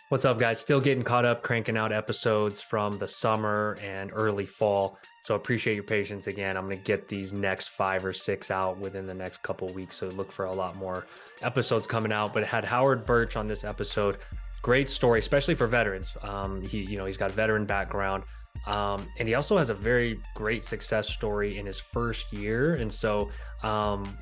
What's up, guys? Still getting caught up, cranking out episodes from the summer and early fall. So appreciate your patience again. I'm going to get these next 5 or 6 out within the next couple weeks. So look for a lot more episodes coming out. But it had Howard Burch on this episode. Great story, especially for veterans. He's got a veteran background. And he also has a very great success story in his first year. And so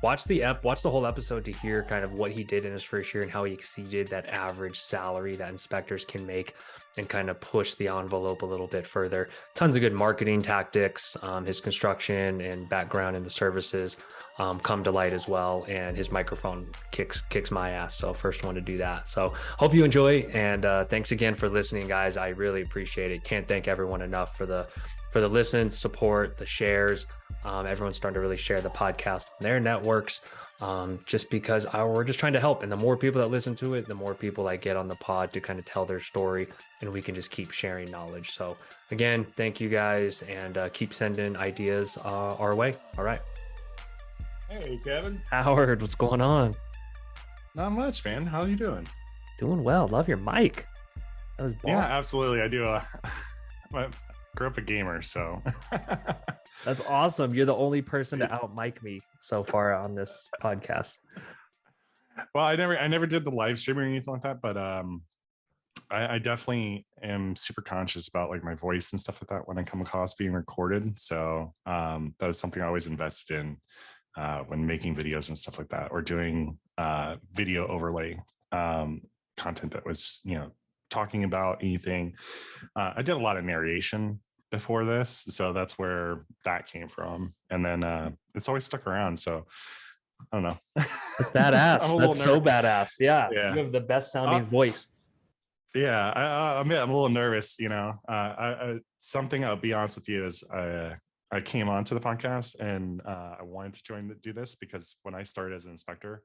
watch the whole episode to hear kind of what he did in his first year and how he exceeded that average salary that inspectors can make and kind of push the envelope a little bit further. Tons of good marketing tactics. His construction and background in the services come to light as well, and his microphone kicks my ass. So first one to do that. So hope you enjoy, and thanks again for listening, guys. I really appreciate it. Can't thank everyone enough for the listens, support, the shares. Everyone's starting to really share the podcast on their networks, just because we're just trying to help. And the more people that listen to it, the more people I get on the pod to kind of tell their story, and we can just keep sharing knowledge. So again, thank you guys, and keep sending ideas our way. All right. Hey, Kevin. Howard, what's going on? Not much, man. How are you doing? Doing well. Love your mic. That was Yeah, absolutely. I do. I grew up a gamer, so that's awesome. You're the only person to out mic me so far on this podcast. Well, I never did the live streaming or anything like that, but I definitely am super conscious about like my voice and stuff like that when I come across being recorded. So that is something I always invested in when making videos and stuff like that, or doing video overlay content that was, talking about anything. I did a lot of narration before this, so that's where that came from, and then it's always stuck around. So I don't know. That's badass. That's so badass. Yeah, you have the best sounding voice. Yeah, I'm a little nervous. Something I'll be honest with you is I came onto the podcast and I wanted to do this because when I started as an inspector,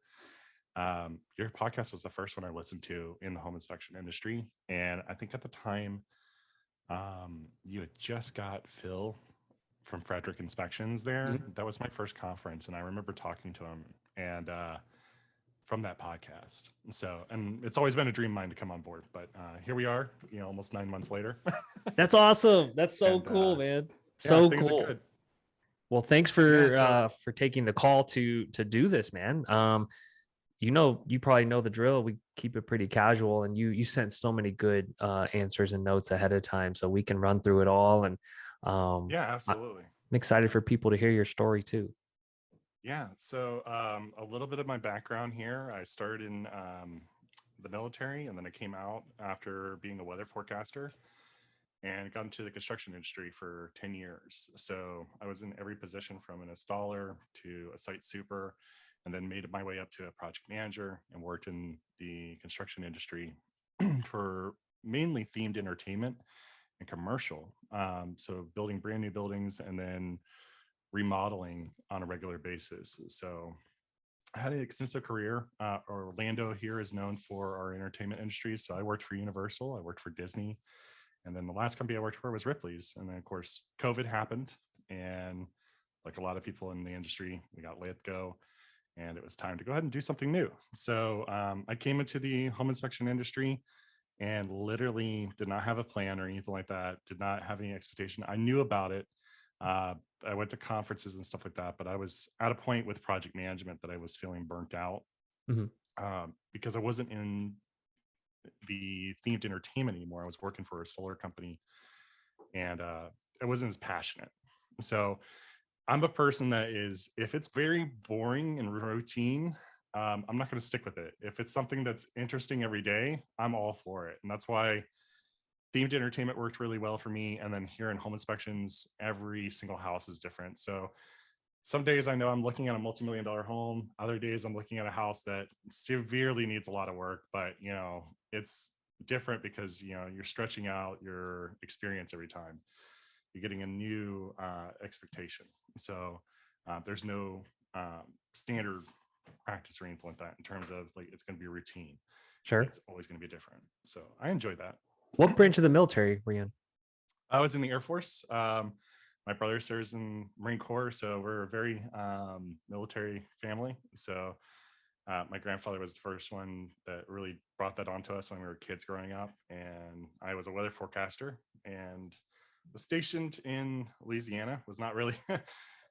your podcast was the first one I listened to in the home inspection industry. And I think at the time, you had just got Phil from Frederick Inspections there. Mm-hmm. That was my first conference. And I remember talking to him and from that podcast. So, and it's always been a dream of mine to come on board, but here we are, almost 9 months later. That's awesome. That's so cool, man. So cool. Well, thanks for taking the call to do this, man. You probably know the drill. We keep it pretty casual, and you sent so many good answers and notes ahead of time, so we can run through it all. And yeah, absolutely. I'm excited for people to hear your story too. Yeah. So a little bit of my background here. I started in the military, and then I came out after being a weather forecaster and got into the construction industry for 10 years. So I was in every position from an installer to a site super, and then made my way up to a project manager and worked in the construction industry for mainly themed entertainment and commercial. So building brand new buildings and then remodeling on a regular basis. So I had an extensive career. Orlando here is known for our entertainment industry. So I worked for Universal, I worked for Disney, and then the last company I worked for was Ripley's. And then of course, COVID happened. And like a lot of people in the industry, we got let go. And it was time to go ahead and do something new. So I came into the home inspection industry and literally did not have a plan or anything like that. Did not have any expectation. I knew about it. I went to conferences and stuff like that, but I was at a point with project management that I was feeling burnt out because I wasn't in the themed entertainment anymore. I was working for a solar company and I wasn't as passionate. So I'm a person that is, if it's very boring and routine, I'm not going to stick with it. If it's something that's interesting every day, I'm all for it. And that's why themed entertainment worked really well for me. And then here in home inspections, every single house is different. So some days I know I'm looking at a multi-million-dollar home. Other days I'm looking at a house that severely needs a lot of work, but it's different because you're stretching out your experience every time. You're getting a new expectation. So there's no standard practice or anything like that in terms of like it's going to be a routine. Sure. It's always going to be different. So I enjoy that. What branch of the military were you in? I was in the Air Force. My brother serves in Marine Corps, so we're a very military family. So My grandfather was the first one that really brought that onto us when we were kids growing up. And I was a weather forecaster and was stationed in Louisiana. Was not really,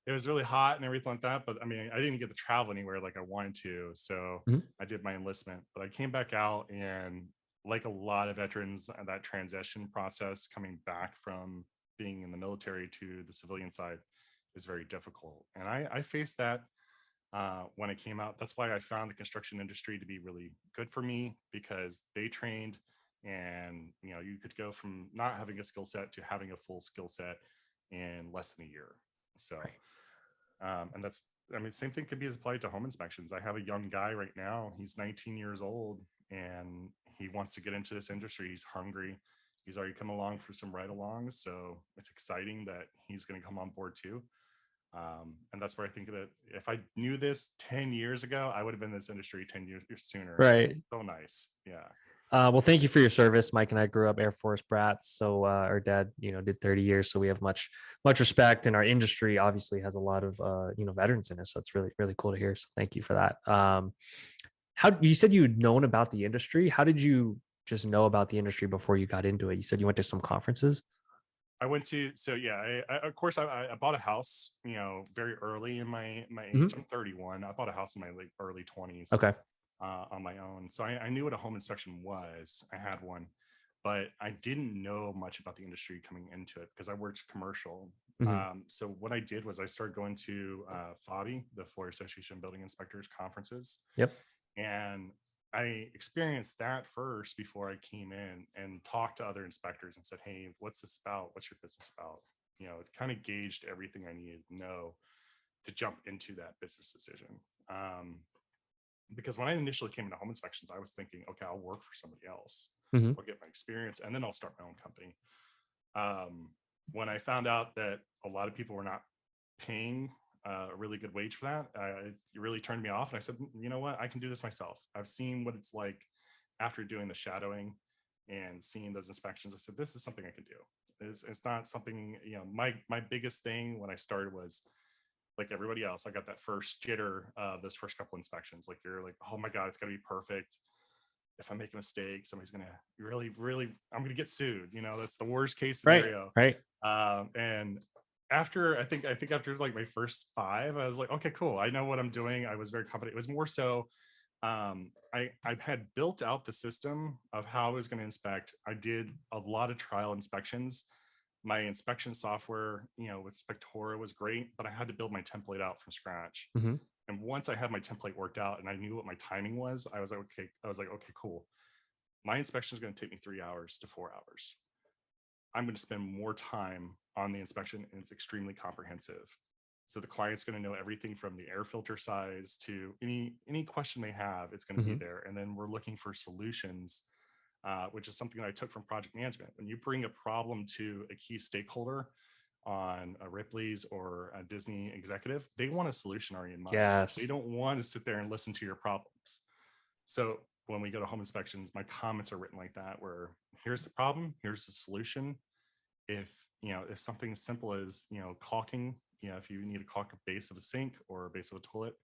it was really hot and everything like that. But I mean, I didn't get to travel anywhere like I wanted to. So Mhm. I did my enlistment, but I came back out, and like a lot of veterans, that transition process coming back from being in the military to the civilian side is very difficult. And I faced that when it came out. That's why I found the construction industry to be really good for me, because they trained, and you could go from not having a skill set to having a full skill set in less than a year. So Right. and that's, I mean, same thing could be applied to home inspections. I have a young guy right now. He's 19 years old, and he wants to get into this industry. He's hungry. He's already come along for some ride-alongs, so it's exciting that he's going to come on board too. And that's where I think that if I knew this 10 years ago, I would have been in this industry 10 years sooner. Right. It's so nice. Yeah. Well, thank you for your service. Mike and I grew up Air Force brats. So our dad, did 30 years. So we have much respect, and our industry obviously has a lot of, veterans in it. So it's really, really cool to hear. So thank you for that. How you said you'd known about the industry. How did you just know about the industry before you got into it? You said you went to some conferences. I went to, so yeah, of course, I bought a house, very early in my age. Mhm. I'm 31. I bought a house in my like early 20s Okay. on my own. So I knew what a home inspection was. I had one, but I didn't know much about the industry coming into it because I worked commercial. Mhm. So what I did was I started going to FABI, the Florida Association of Building Inspectors conferences, Yep. and I experienced that first before I came in and talked to other inspectors and said, "Hey, what's this about? What's your business about?" It kind of gauged everything I needed to know to jump into that business decision. Because when I initially came into home inspections, I was thinking, okay, I'll work for somebody else, Mhm. I'll get my experience, and then I'll start my own company. When I found out that a lot of people were not paying a really good wage for that, it really turned me off. And I said, you know what? I can do this myself. I've seen what it's like after doing the shadowing and seeing those inspections. I said, this is something I can do. It's not something, my biggest thing when I started was like everybody else. I got that first jitter of those first couple inspections. Like you're like, oh my God, it's gotta be perfect. If I make a mistake, somebody's gonna really, I'm gonna get sued. That's the worst case Right. scenario. Right. And after I think after like my first five, I was like, okay, cool. I know what I'm doing. I was very confident. It was more so I had built out the system of how I was going to inspect. I did a lot of trial inspections. My inspection software, with Spectora was great, but I had to build my template out from scratch. Mhm. And once I had my template worked out and I knew what my timing was, I was like, okay. Okay, cool. My inspection is going to take me 3 hours to 4 hours. I'm going to spend more time on the inspection, and it's extremely comprehensive. So the client's going to know everything from the air filter size to any question they have. It's going to be Mhm. there. And then we're looking for solutions, which is something that I took from project management. When you bring a problem to a key stakeholder on a Ripley's or a Disney executive, they want a solution already in mind. They Yes. don't want to sit there and listen to your problems. So when we go to home inspections, my comments are written like that, where here's the problem, here's the solution. If something as simple as caulking, if you need to caulk a base of a sink or a base of a toilet,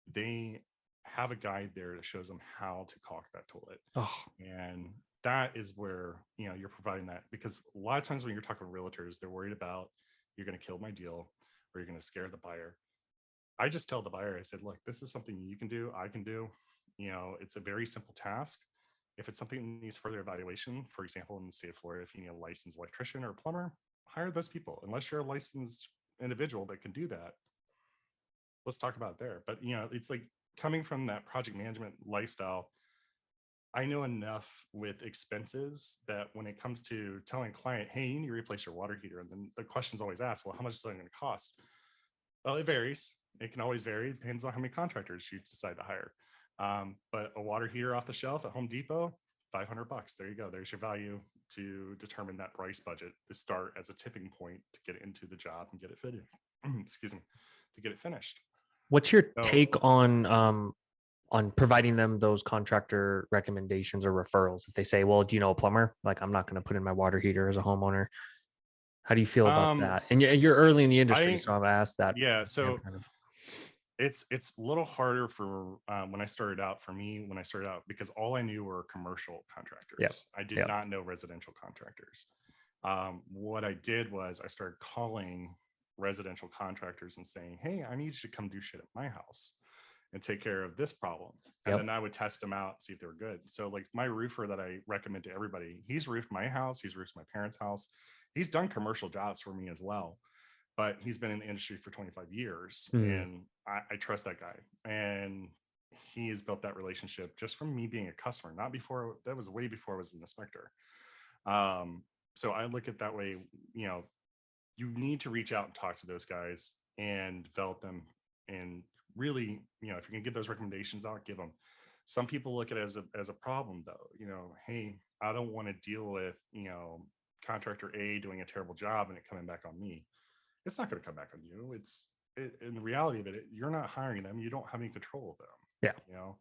they have a guide there that shows them how to caulk that toilet. Oh. And that is where you're providing that, because a lot of times when you're talking to realtors, they're worried about you're going to kill my deal or you're going to scare the buyer. I just tell the buyer, I said, look, this is something you can do, I can do. It's a very simple task. If it's something that needs further evaluation, for example, in the state of Florida, if you need a licensed electrician or plumber, hire those people. Unless you're a licensed individual that can do that, let's talk about it there. But it's like coming from that project management lifestyle, I know enough with expenses that when it comes to telling a client, hey, you need to replace your water heater, and then the question's always asked, well, how much is that going to cost? Well, it varies. It can always vary. It depends on how many contractors you decide to hire. But a water heater off the shelf at Home Depot, $500. There you go. There's your value to determine that price budget to start as a tipping point to get into the job and get it fitted. Excuse me, to get it finished. What's your So take on providing them those contractor recommendations or referrals? If they say, well, do you know a plumber? Like, I'm not going to put in my water heater as a homeowner. How do you feel about um, that? And you're early in the industry, I so I've asked that. yeah. So Kind of. It's a little harder for when I started out, for me when I started out, because all I knew were commercial Yep. contractors. I did Yep. not know residential contractors. What I did was I started calling residential contractors and saying, hey, I need you to come do shit at my house and take care of this problem. And Yep. then I would test them out, see if they were good. So like my roofer that I recommend to everybody, he's roofed my house, he's roofed my parents' house. He's done commercial jobs for me as well, but he's been in the industry for 25 years, Mm. and I trust that guy. And he has built that relationship just from me being a customer, not before. That was way before I was an inspector. So I look at that way, you know, you need to reach out and talk to those guys and develop them. And really, you know, if you can give those recommendations out, give them. Some people look at it as a problem though, you know, hey, I don't want to deal with, you know, contractor A doing a terrible job and it coming back on me. It's not going to come back on you. In the reality of it, you're not hiring them. You don't have any control of them. Yeah. You know,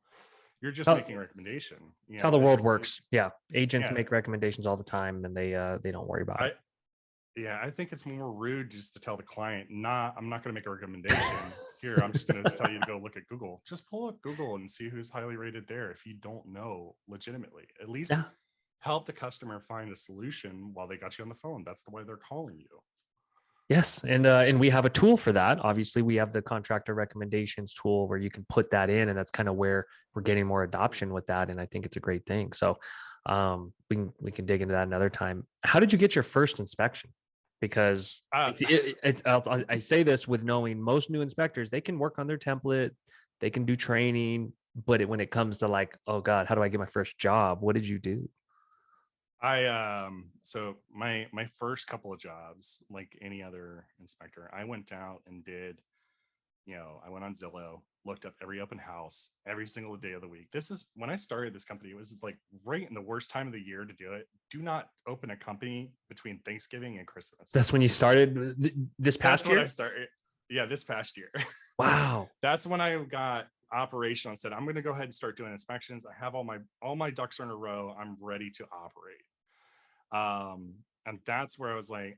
you're just How, making a recommendation. You it's how know, the world works. Yeah. Agents yeah. make recommendations all the time, and they don't worry about I it. Yeah, I think it's more rude just to tell the client, nah, I'm not going to make a recommendation here. I'm just going to tell you to go look at Google. Just pull up Google and see who's highly rated there. If you don't know legitimately, at least Yeah. help the customer find a solution while they got you on the phone. That's the way they're calling you. Yes, and we have a tool for that. Obviously, we have the contractor recommendations tool where you can put that in, and that's kind of where we're getting more adoption with that. And I think it's a great thing. So we can dig into that another time. How did you get your first inspection? Because I say this with knowing most new inspectors, they can work on their template, they can do training, but when it comes to like, oh God, how do I get my first job? What did you do? So my first couple of jobs, like any other inspector, I went out and did, you know, I went on Zillow, looked up every open house every single day of the week. This is when I started this company. It was like right in the worst time of the year to do it. Do not open a company between Thanksgiving and Christmas. That's when you started this That's past what year? I started. Yeah, this past year. Wow. That's when I got operational and said, I'm going to go ahead and start doing inspections. I have all my ducks are in a row. I'm ready to operate. And that's where I was like,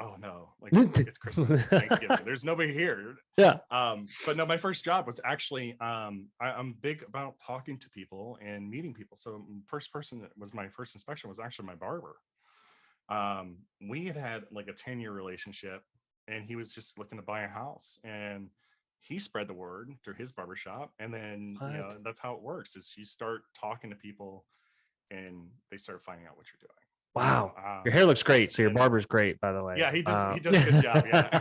oh no, like it's Christmas, it's Thanksgiving, there's nobody here. Yeah. But no, my first job was actually I'm big about talking to people and meeting people. So first person that was my first inspection was actually my barber. We had like a 10-year relationship, and he was just looking to buy a house, and he spread the word through his barbershop. And then, you know, What? that's how it works, is you start talking to people and they start finding out what you're doing, you know. Wow. Your hair looks great. So your And barber's great, by the way. yeah, he does a good job. Yeah.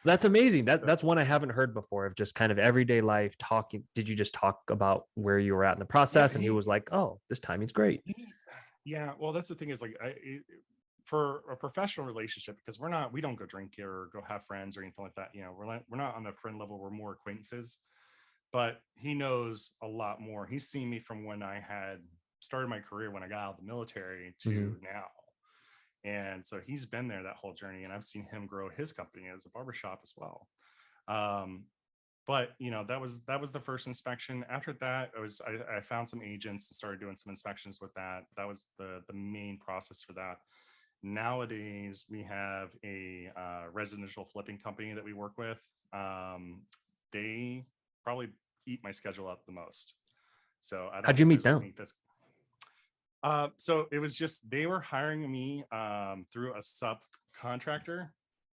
That's amazing. So, That's one I haven't heard before, of just kind of everyday life talking. Did you just talk about where you were at in the yeah, process? And he was like, oh, this timing's great. yeah. Well, that's the thing, is like for a professional relationship, because we don't go drink or go have friends or anything like that. You know, we're not on a friend level. We're more acquaintances. But he knows a lot more. He's seen me from when I had started my career, when I got out of the military, Mm-hmm. to now. And so he's been there that whole journey, and I've seen him grow his company as a barbershop as well. Um, but you know, that was the first inspection. After that, I found some agents and started doing some inspections with that. That was the main process for that. Nowadays, we have a residential flipping company that we work with. They probably eat my schedule up the most. So I don't How'd you think meet there's a them? week that's so it was just, they were hiring me through a subcontractor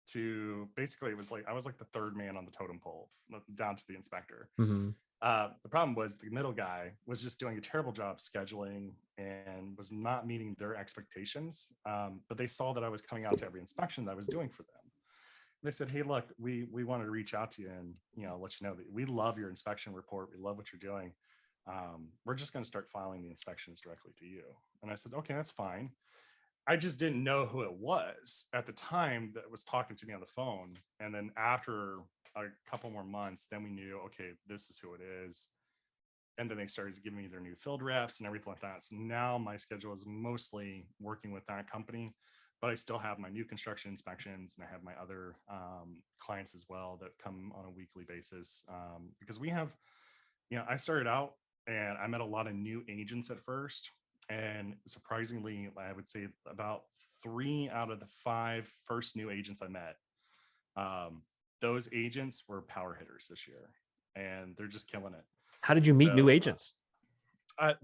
to, basically it was like I was like the third man on the totem pole down to the inspector. Mm-hmm. The problem was the middle guy was just doing a terrible job scheduling and was not meeting their expectations. But they saw that I was coming out to every inspection that I was doing for them. They said, hey, look, we wanted to reach out to you and, you know, let you know that we love your inspection report. We love what you're doing. We're just going to start filing the inspections directly to you. And I said, okay, that's fine. I just didn't know who it was at the time that was talking to me on the phone. And then after a couple more months, then we knew, okay, this is who it is. And then they started to give me their new field reps and everything like that. So now my schedule is mostly working with that company, but I still have my new construction inspections, and I have my other clients as well that come on a weekly basis. Because we have, you know, I started out and I met a lot of new agents at first. And surprisingly, I would say about 3 out of the 5 first new agents I met, those agents were power hitters this year, and they're just killing it. How did you meet new So agents?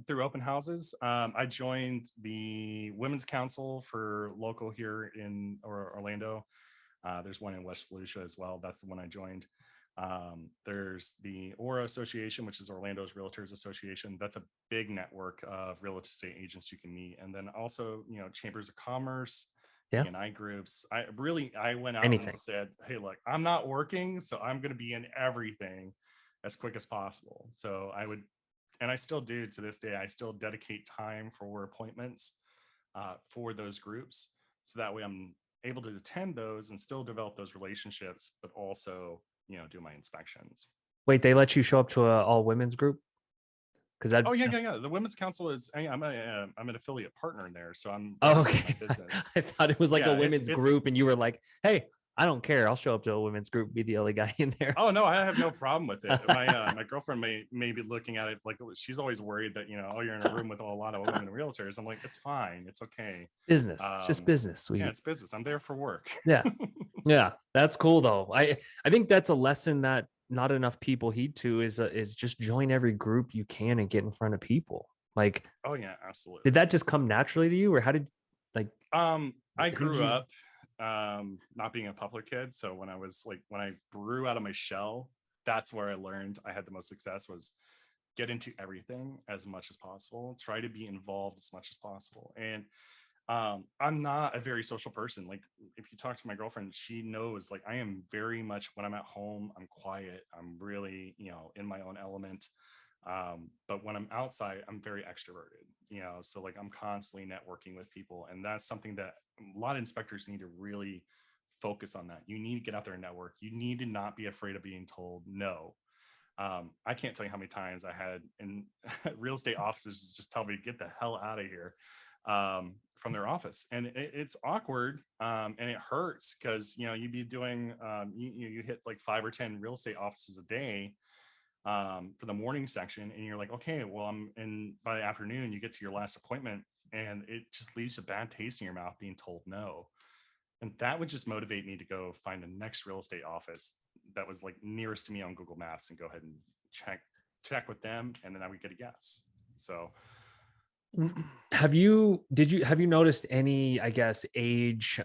through open houses, I joined the Women's Council for local here in Orlando. There's one in West Volusia as well. That's the one I joined. There's the ORA Association, which is Orlando's Realtors Association. That's a big network of real estate agents you can meet. And then also, chambers of commerce, Yeah. BNI groups. I went out Anything. and said, hey, look, I'm not working, so I'm going to be in everything as quick as possible. So I would, and I still do to this day, I still dedicate time for appointments for those groups. So that way I'm able to attend those and still develop those relationships, but also, do my inspections. Wait, they let you show up to a all women's group? Because that. Oh yeah. The Women's Council is. I'm an affiliate partner in there, so I'm. Oh, okay. My business. I thought it was like Yeah, a women's group, and you were like, "Hey, I don't care. I'll show up to a women's group, be the only guy in there." Oh no, I have no problem with it. My girlfriend may be looking at it like she's always worried that you're in a room with a lot of women realtors. I'm like, it's fine, it's okay. Business, it's just business. Yeah, it's business. I'm there for work. Yeah, that's cool though. I think that's a lesson that not enough people heed to is just join every group you can and get in front of people. Like, oh yeah, absolutely. Did that just come naturally to you, or how did I grew up not being a public kid, so when I grew out of my shell, that's where I learned I had the most success, was get into everything as much as possible, try to be involved as much as possible. And I'm not a very social person. Like, if you talk to my girlfriend, she knows, like, I am very much, when I'm at home, I'm quiet, I'm really in my own element. But when I'm outside, I'm very extroverted, so like I'm constantly networking with people. And that's something that a lot of inspectors need to really focus on. That you need to get out there and network. You need to not be afraid of being told no. I can't tell you how many times I had in real estate offices just tell me to get the hell out of here from their office. And it's awkward and it hurts, because you'd be doing you hit like 5 or 10 real estate offices a day for the morning section, and you're like, okay, well, by the afternoon you get to your last appointment, and it just leaves a bad taste in your mouth being told no. And that would just motivate me to go find the next real estate office that was like nearest to me on Google Maps and go ahead and check with them, and then I would get a yes. So have you noticed any, I guess, age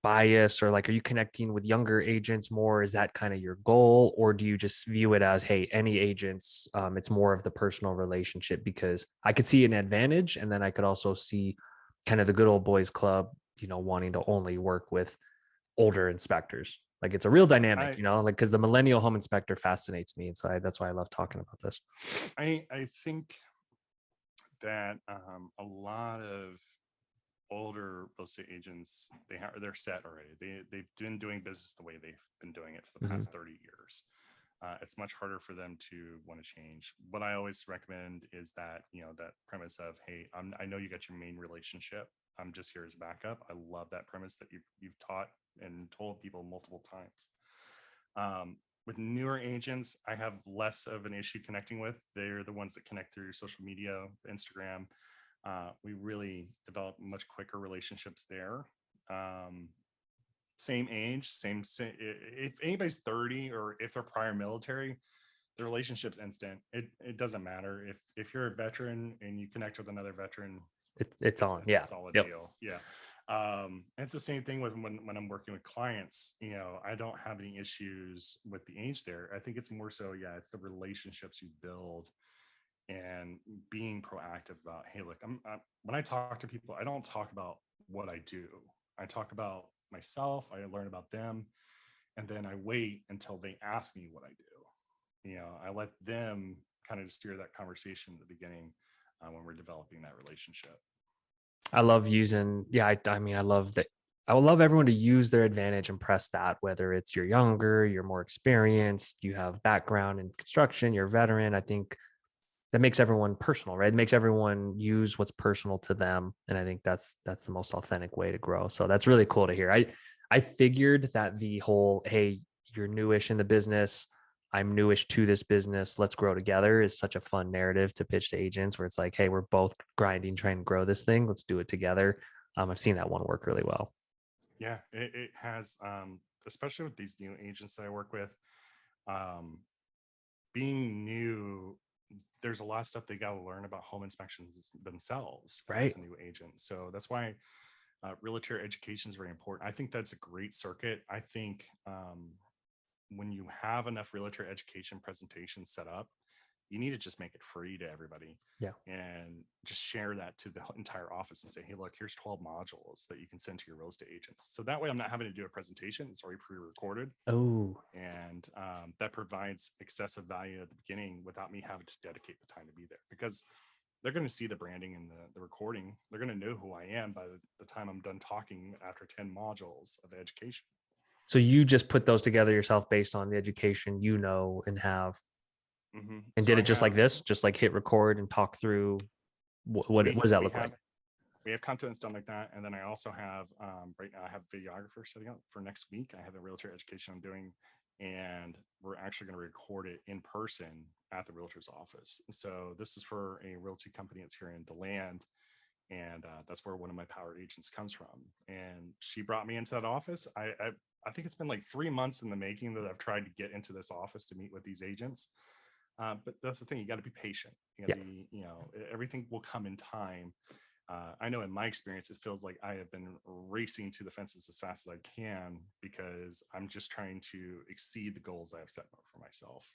bias, or like, are you connecting with younger agents more? Is that kind of your goal, or do you just view it as, hey, any agents, it's more of the personal relationship? Because I could see an advantage, and then I could also see kind of the good old boys club, wanting to only work with older inspectors. Like, it's a real dynamic, like, because the millennial home inspector fascinates me, and so that's why I love talking about this. I think that a lot of older real estate agents, they're set already. They've been doing business the way they've been doing it for the past 30 years. It's much harder for them to want to change. What I always recommend is that that premise of, hey, I know you got your main relationship, I'm just here as backup. I love that premise that you've taught and told people multiple times. With newer agents, I have less of an issue connecting with. They're the ones that connect through social media, Instagram. We really develop much quicker relationships there. Same age, same. If anybody's 30 or if they're prior military, the relationship's instant. It doesn't matter if you're a veteran and you connect with another veteran. It's on. A solid deal. Yeah. It's the same thing when I'm working with clients. I don't have any issues with the age there. I think it's more so, it's the relationships you build and being proactive about, hey, look, when I talk to people, I don't talk about what I do. I talk about myself. I learn about them, and then I wait until they ask me what I do. I let them kind of steer that conversation at the beginning when we're developing that relationship. I love using, I love that. I would love everyone to use their advantage and press that, whether it's you're younger, you're more experienced, you have background in construction, you're a veteran. I think that makes everyone personal, right? It makes everyone use what's personal to them. And I think that's the most authentic way to grow. So that's really cool to hear. I figured that the whole, hey, you're newish in the business, I'm newish to this business, let's grow together, is such a fun narrative to pitch to agents, where it's like, hey, we're both grinding, trying to grow this thing. Let's do it together. I've seen that one work really well. Yeah, it has. especially with these new agents that I work with, um, being new, there's a lot of stuff they got to learn about home inspections themselves as Right. a new agent. So that's why realtor education is very important. I think that's a great circuit. I think when you have enough realtor education presentations set up, you need to just make it free to everybody Yeah. and just share that to the entire office and say, hey, look, here's 12 modules that you can send to your real estate agents. So that way I'm not having to do a presentation. It's already pre-recorded. Oh, And that provides excessive value at the beginning without me having to dedicate the time to be there, because they're going to see the branding and the recording. They're going to know who I am by the time I'm done talking after 10 modules of education. so you just put those together yourself based on the education and have, and So did I it just like have, this, just like hit record and talk through what does that we look like? have, we have content done like that. And then I also have, right now I have a videographer setting up for next week. I have a realtor education I'm doing, and we're actually going to record it in person at the realtor's office. So this is for a realty company that's here in DeLand. And that's where one of my power agents comes from. And she brought me into that office. I think it's been like 3 months in the making that I've tried to get into this office to meet with these agents. But that's the thing, you got to be patient. You got to be, everything will come in time. I know in my experience, it feels like I have been racing to the fences as fast as I can because I'm just trying to exceed the goals I have set for myself.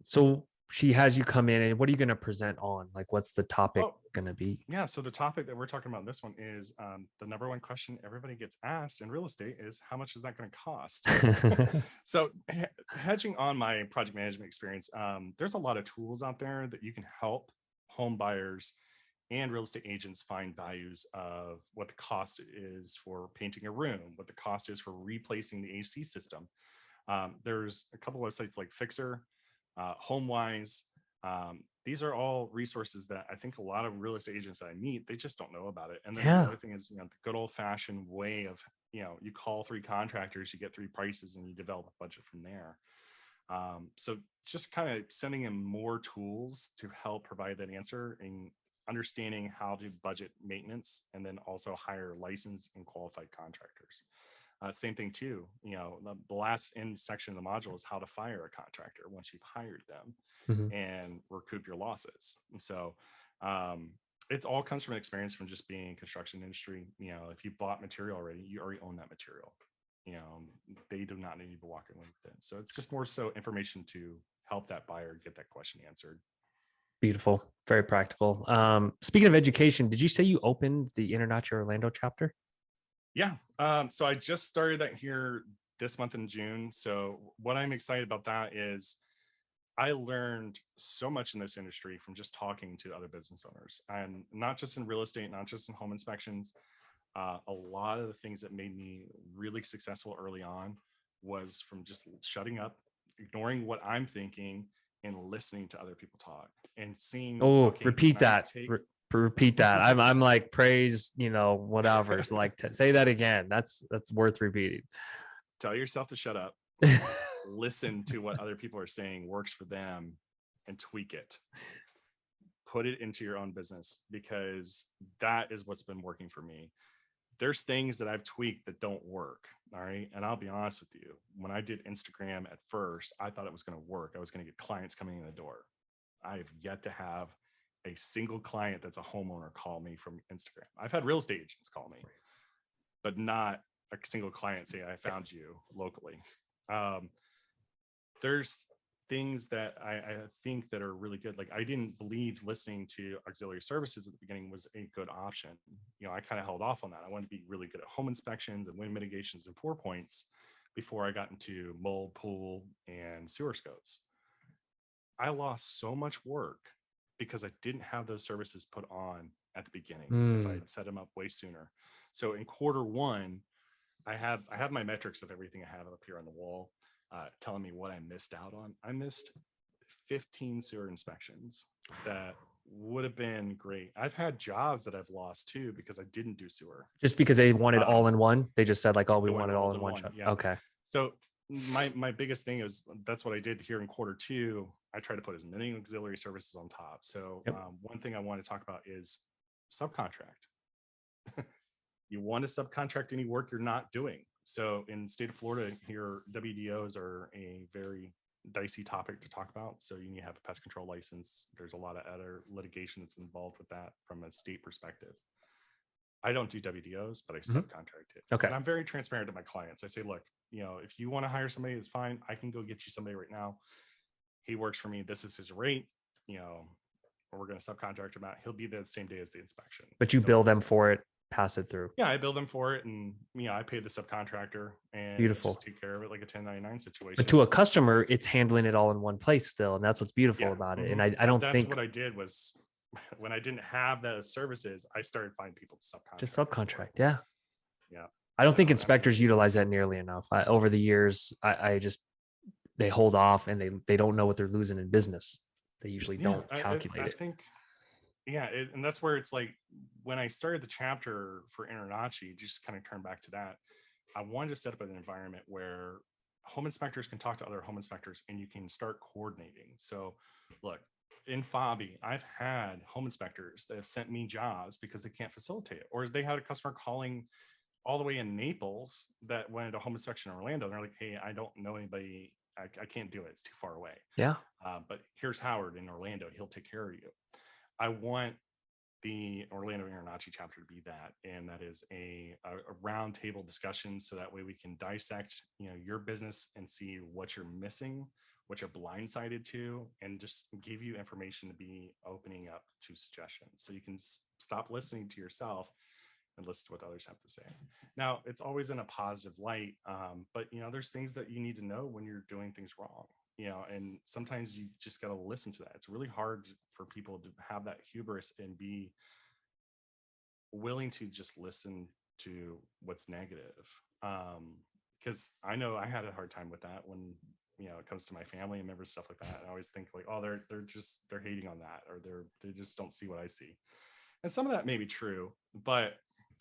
So she has you come in, and what are you going to present on? Like, what's the topic going to be? Yeah. So the topic that we're talking about in this one is the number one question everybody gets asked in real estate is, how much is that going to cost? So hedging on my project management experience, there's a lot of tools out there that you can help home buyers and real estate agents find values of what the cost is for painting a room, what the cost is for replacing the AC system. There's a couple websites like Fixer, HomeWise. These are all resources that I think a lot of real estate agents that I meet, they just don't know about it. And then the Yeah. other thing is, the good old fashioned way of, you call 3 contractors, you get 3 prices, and you develop a budget from there. So just kind of sending them more tools to help provide that answer and understanding how to budget maintenance, and then also hire licensed and qualified contractors. Same thing too, the last end section of the module is how to fire a contractor once you've hired them Mhm. and recoup your losses. And so it's all comes from experience from just being in construction industry. If you bought material already, you already own that material. They do not need to walk away with it. So it's just more so information to help that buyer get that question answered. Beautiful. Very practical. Speaking of education, did you say you opened the International Orlando chapter? Yeah. So I just started that here this month in June. So what I'm excited about that is I learned so much in this industry from just talking to other business owners, and not just in real estate, not just in home inspections. A lot of the things that made me really successful early on was from just shutting up, ignoring what I'm thinking, and listening to other people talk and seeing, Oh, okay, repeat can I that. take Repeat that. I'm like, praise, whatever. So like say that again. That's worth repeating. tell yourself to shut up, listen to what other people are saying works for them, and tweak it. Put it into your own business, because that is what's been working for me. There's things that I've tweaked that don't work. All right. And I'll be honest with you. When I did Instagram at first, I thought it was going to work. I was going to get clients coming in the door. I have yet to have a single client that's a homeowner call me from Instagram. I've had real estate agents call me, but not a single client say, I found you locally. There's things that I think that are really good. Like, I didn't believe listening to auxiliary services at the beginning was a good option. I kind of held off on that. I wanted to be really good at home inspections and wind mitigations and 4 points before I got into mold, pool, and sewer scopes. I lost so much work because I didn't have those services put on at the beginning. If I had set them up way sooner. So in quarter 1, I have my metrics of everything I have up here on the wall, telling me what I missed out on. I missed 15 sewer inspections that would have been great. I've had jobs that I've lost too because I didn't do sewer. Just because they wanted all in one. They just said like, oh, we It went want it all rolled in in one one. shot. Yeah. Okay. So my biggest thing is that's what I did here in quarter 2. I try to put as many auxiliary services on top. So Yep. one thing I want to talk about is subcontract. You want to subcontract any work you're not doing. So in the state of Florida here, WDOs are a very dicey topic to talk about. So you need to have a pest control license. There's a lot of other litigation that's involved with that from a state perspective. I don't do WDOs, but I Mhm. subcontract it. Okay. And I'm very transparent to my clients. I say, look, if you want to hire somebody, it's fine. I can go get you somebody right now. He works for me. This is his rate, or we're going to subcontract him out. He'll be there the same day as the inspection. But you bill them for it, pass it through. Yeah, I bill them for it, and I pay the subcontractor, and Beautiful. just take care of it like a 1099 situation. But to a customer, it's handling it all in one place still, and that's what's beautiful about it. And I don't that's think what I did was when I didn't have those services, I started finding people to subcontract. just subcontract. Yeah. Yeah. I don't think inspectors utilize that nearly enough. Over the years, I just they hold off and they don't know what they're losing in business. They usually don't calculate it. I think, and that's where it's like when I started the chapter for InterNACHI, just kind of turn back to that. I wanted to set up an environment where home inspectors can talk to other home inspectors and you can start coordinating. So look, in FOBI, I've had home inspectors that have sent me jobs because they can't facilitate it, or they had a customer calling all the way in Naples that wanted a home inspection in Orlando. And they're like, hey, I don't know anybody. I can't do it. It's too far away. Yeah. But here's Howard in Orlando. He'll take care of you. I want the Orlando InterNACHI chapter to be that, and that is a round table discussion, so that way we can dissect your business and see what you're missing, what you're blindsided to, and just give you information to be opening up to suggestions, so you can stop listening to yourself and listen to what others have to say. Now, it's always in a positive light, but there's things that you need to know when you're doing things wrong. And sometimes you just got to listen to that. It's really hard for people to have that hubris and be willing to just listen to what's negative. Because I know I had a hard time with that when it comes to my family and members, stuff like that. I always think like, oh, they're hating on that, or they just don't see what I see. And some of that may be true, but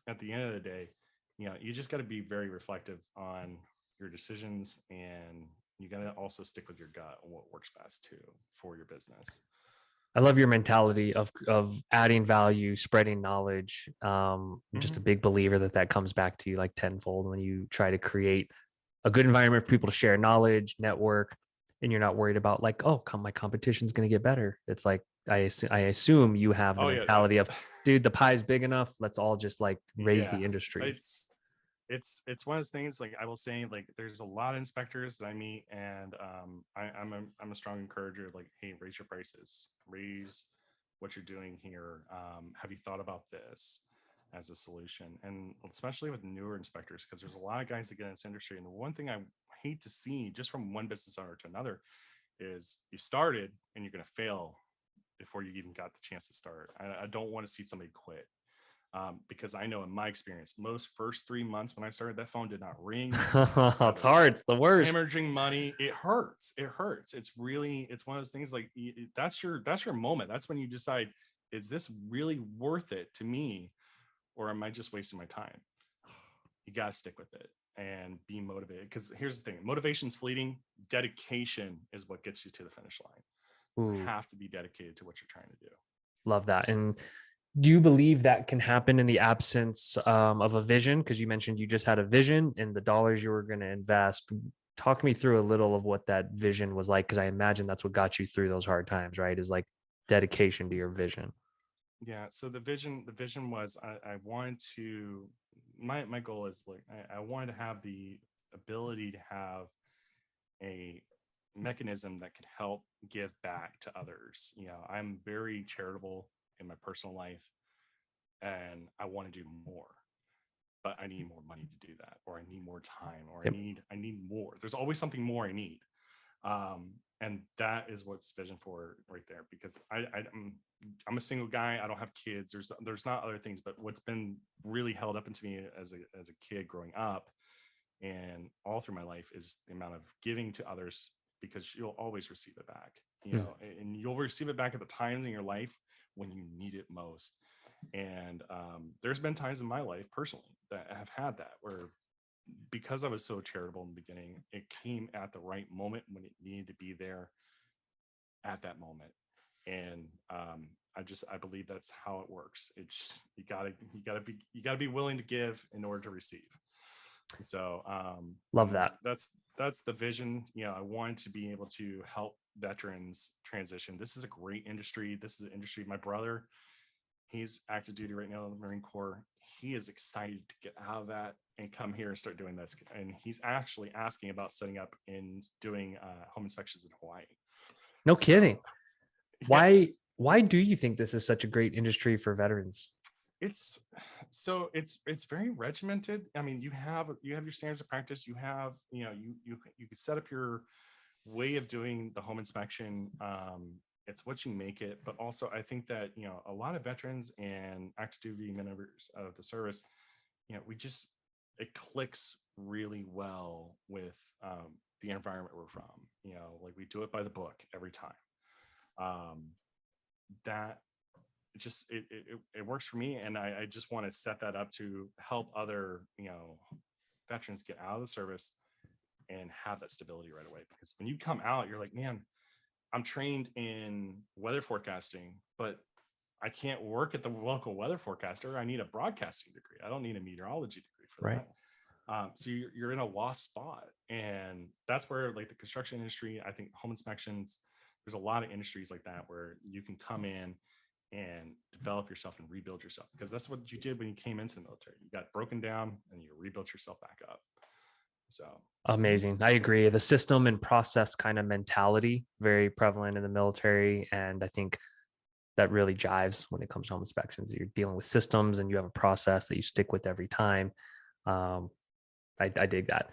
at the end of the day, you just got to be very reflective on your decisions, and you got to also stick with your gut on what works best too for your business. I love your mentality of adding value, spreading knowledge. I'm just a big believer that comes back to you like tenfold when you try to create a good environment for people to share knowledge, network, and you're not worried about like, oh, my competition's going to get better. It's like I assume you have the mentality of, dude, the pie's big enough. Let's all just like raise the industry. It's one of those things. Like I will say, like there's a lot of inspectors that I meet, and I'm a strong encourager. Like, hey, raise your prices, raise what you're doing here. Have you thought about this as a solution? And especially with newer inspectors, because there's a lot of guys that get in this industry. And the one thing I hate to see, just from one business owner to another, is you started and you're going to fail before you even got the chance to start. I don't want to see somebody quit. Because I know in my experience, most first 3 months when I started, that phone did not ring. It's hard. It's the worst. Hemorrhaging money. It hurts. It's one of those things like that's your moment. That's when you decide, is this really worth it to me, or am I just wasting my time? You got to stick with it and be motivated. Because here's the thing, motivation's fleeting. Dedication is what gets you to the finish line. Ooh. You have to be dedicated to what you're trying to do. Love that. And do you believe that can happen in the absence of a vision? Because you mentioned you just had a vision and the dollars you were going to invest. Talk me through a little of what that vision was like, because I imagine that's what got you through those hard times, right? Is like dedication to your vision. Yeah. So the vision was I wanted to, my goal is like, I wanted to have the ability to have a mechanism that could help give back to others. I'm very charitable in my personal life, and I want to do more, but I need more money to do that, or I need more time, or I need more. There's always something more I need. And that is what's vision for right there, because I'm a single guy. I don't have kids. There's not other things, but what's been really held up into me as a kid growing up and all through my life is the amount of giving to others, because you'll always receive it back, and you'll receive it back at the times in your life when you need it most. And there's been times in my life personally that have had that, where because I was so charitable in the beginning, it came at the right moment when it needed to be there at that moment. And I believe that's how it works. It's you gotta be willing to give in order to receive. So Love that. that's the vision. I wanted to be able to help veterans transition. This is a great industry. This is an industry. My brother, he's active duty right now in the Marine Corps. He is excited to get out of that and come here and start doing this. And he's actually asking about setting up and doing home inspections in Hawaii. No kidding. Yeah. Why do you think this is such a great industry for veterans? It's very regimented. I mean, you have your standards of practice. You have, you can set up your way of doing the home inspection. It's what you make it. But also, I think that, a lot of veterans and active duty members of the service, it clicks really well with the environment we're from. Like we do it by the book every time. That it works for me, and I just want to set that up to help other veterans get out of the service and have that stability right away. Because when you come out, you're like, man, I'm trained in weather forecasting, but I can't work at the local weather forecaster. I need a broadcasting degree. I don't need a meteorology degree for Right. that. So you're in a lost spot, and that's where, like, the construction industry, I think home inspections, there's a lot of industries like that where you can come in and develop yourself and rebuild yourself, because that's what you did when you came into the military. You got broken down and you rebuilt yourself back up. So amazing. I agree. The system and process kind of mentality, very prevalent in the military. And I think that really jives when it comes to home inspections. You're dealing with systems and you have a process that you stick with every time. I dig that.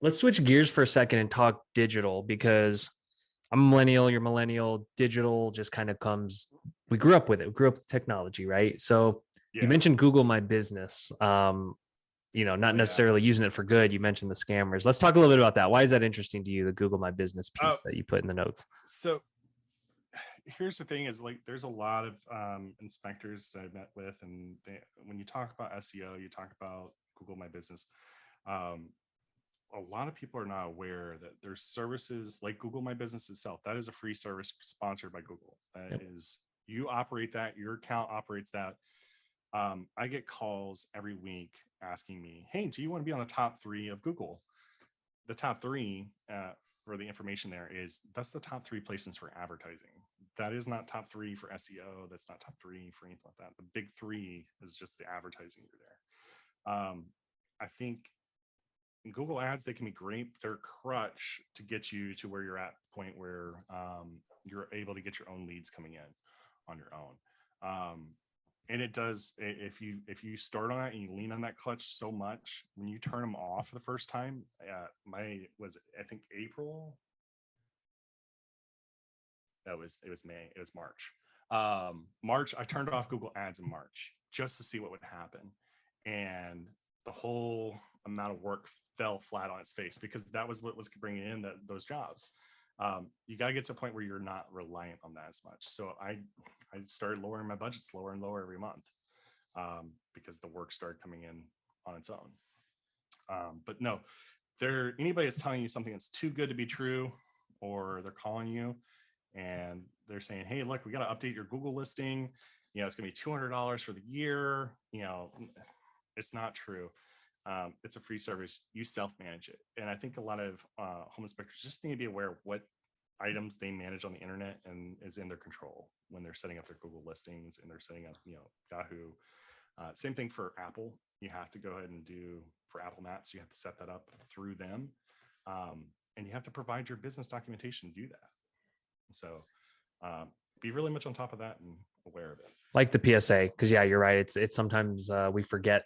Let's switch gears for a second and talk digital, because I'm a millennial, you're millennial. Digital just kind of comes, we grew up with it. We grew up with technology, right? So you mentioned Google My Business, not necessarily using it for good. You mentioned the scammers. Let's talk a little bit about that. Why is that interesting to you, the Google My Business piece that you put in the notes? So here's the thing is, like, there's a lot of inspectors that I've met with, and when you talk about SEO, you talk about Google My Business. A lot of people are not aware that there's services like Google My Business itself. That is a free service sponsored by Google. That is, you operate that, your account operates that. I get calls every week asking me, hey, do you want to be on the top 3 of Google? The top 3 for the information there that's the top 3 placements for advertising. That is not top 3 for SEO. That's not top 3 for anything like that. The big 3 is just the advertising you're there. I think Google ads, they can be great. They're a crutch to get you to where you're at, point where you're able to get your own leads coming in on your own. And it does, if you start on that and you lean on that clutch so much, when you turn them off the first time, I think April. It was May. It was March. March, I turned off Google ads in March just to see what would happen. And the whole amount of work fell flat on its face, because that was what was bringing in those jobs. You got to get to a point where you're not reliant on that as much. So I started lowering my budgets lower and lower every month, because the work started coming in on its own. But no, anybody is telling you something that's too good to be true, or they're calling you and they're saying, hey, look, we got to update your Google listing. It's going to be $200 for the year. It's not true. It's a free service. You self-manage it. And I think a lot of home inspectors just need to be aware of what items they manage on the internet and is in their control when they're setting up their Google listings and they're setting up, Yahoo. Same thing for Apple. You have to go ahead and do for Apple Maps. You have to set that up through them. And you have to provide your business documentation to do that. So be really much on top of that and aware of it. Like the PSA, because you're right. It's sometimes we forget.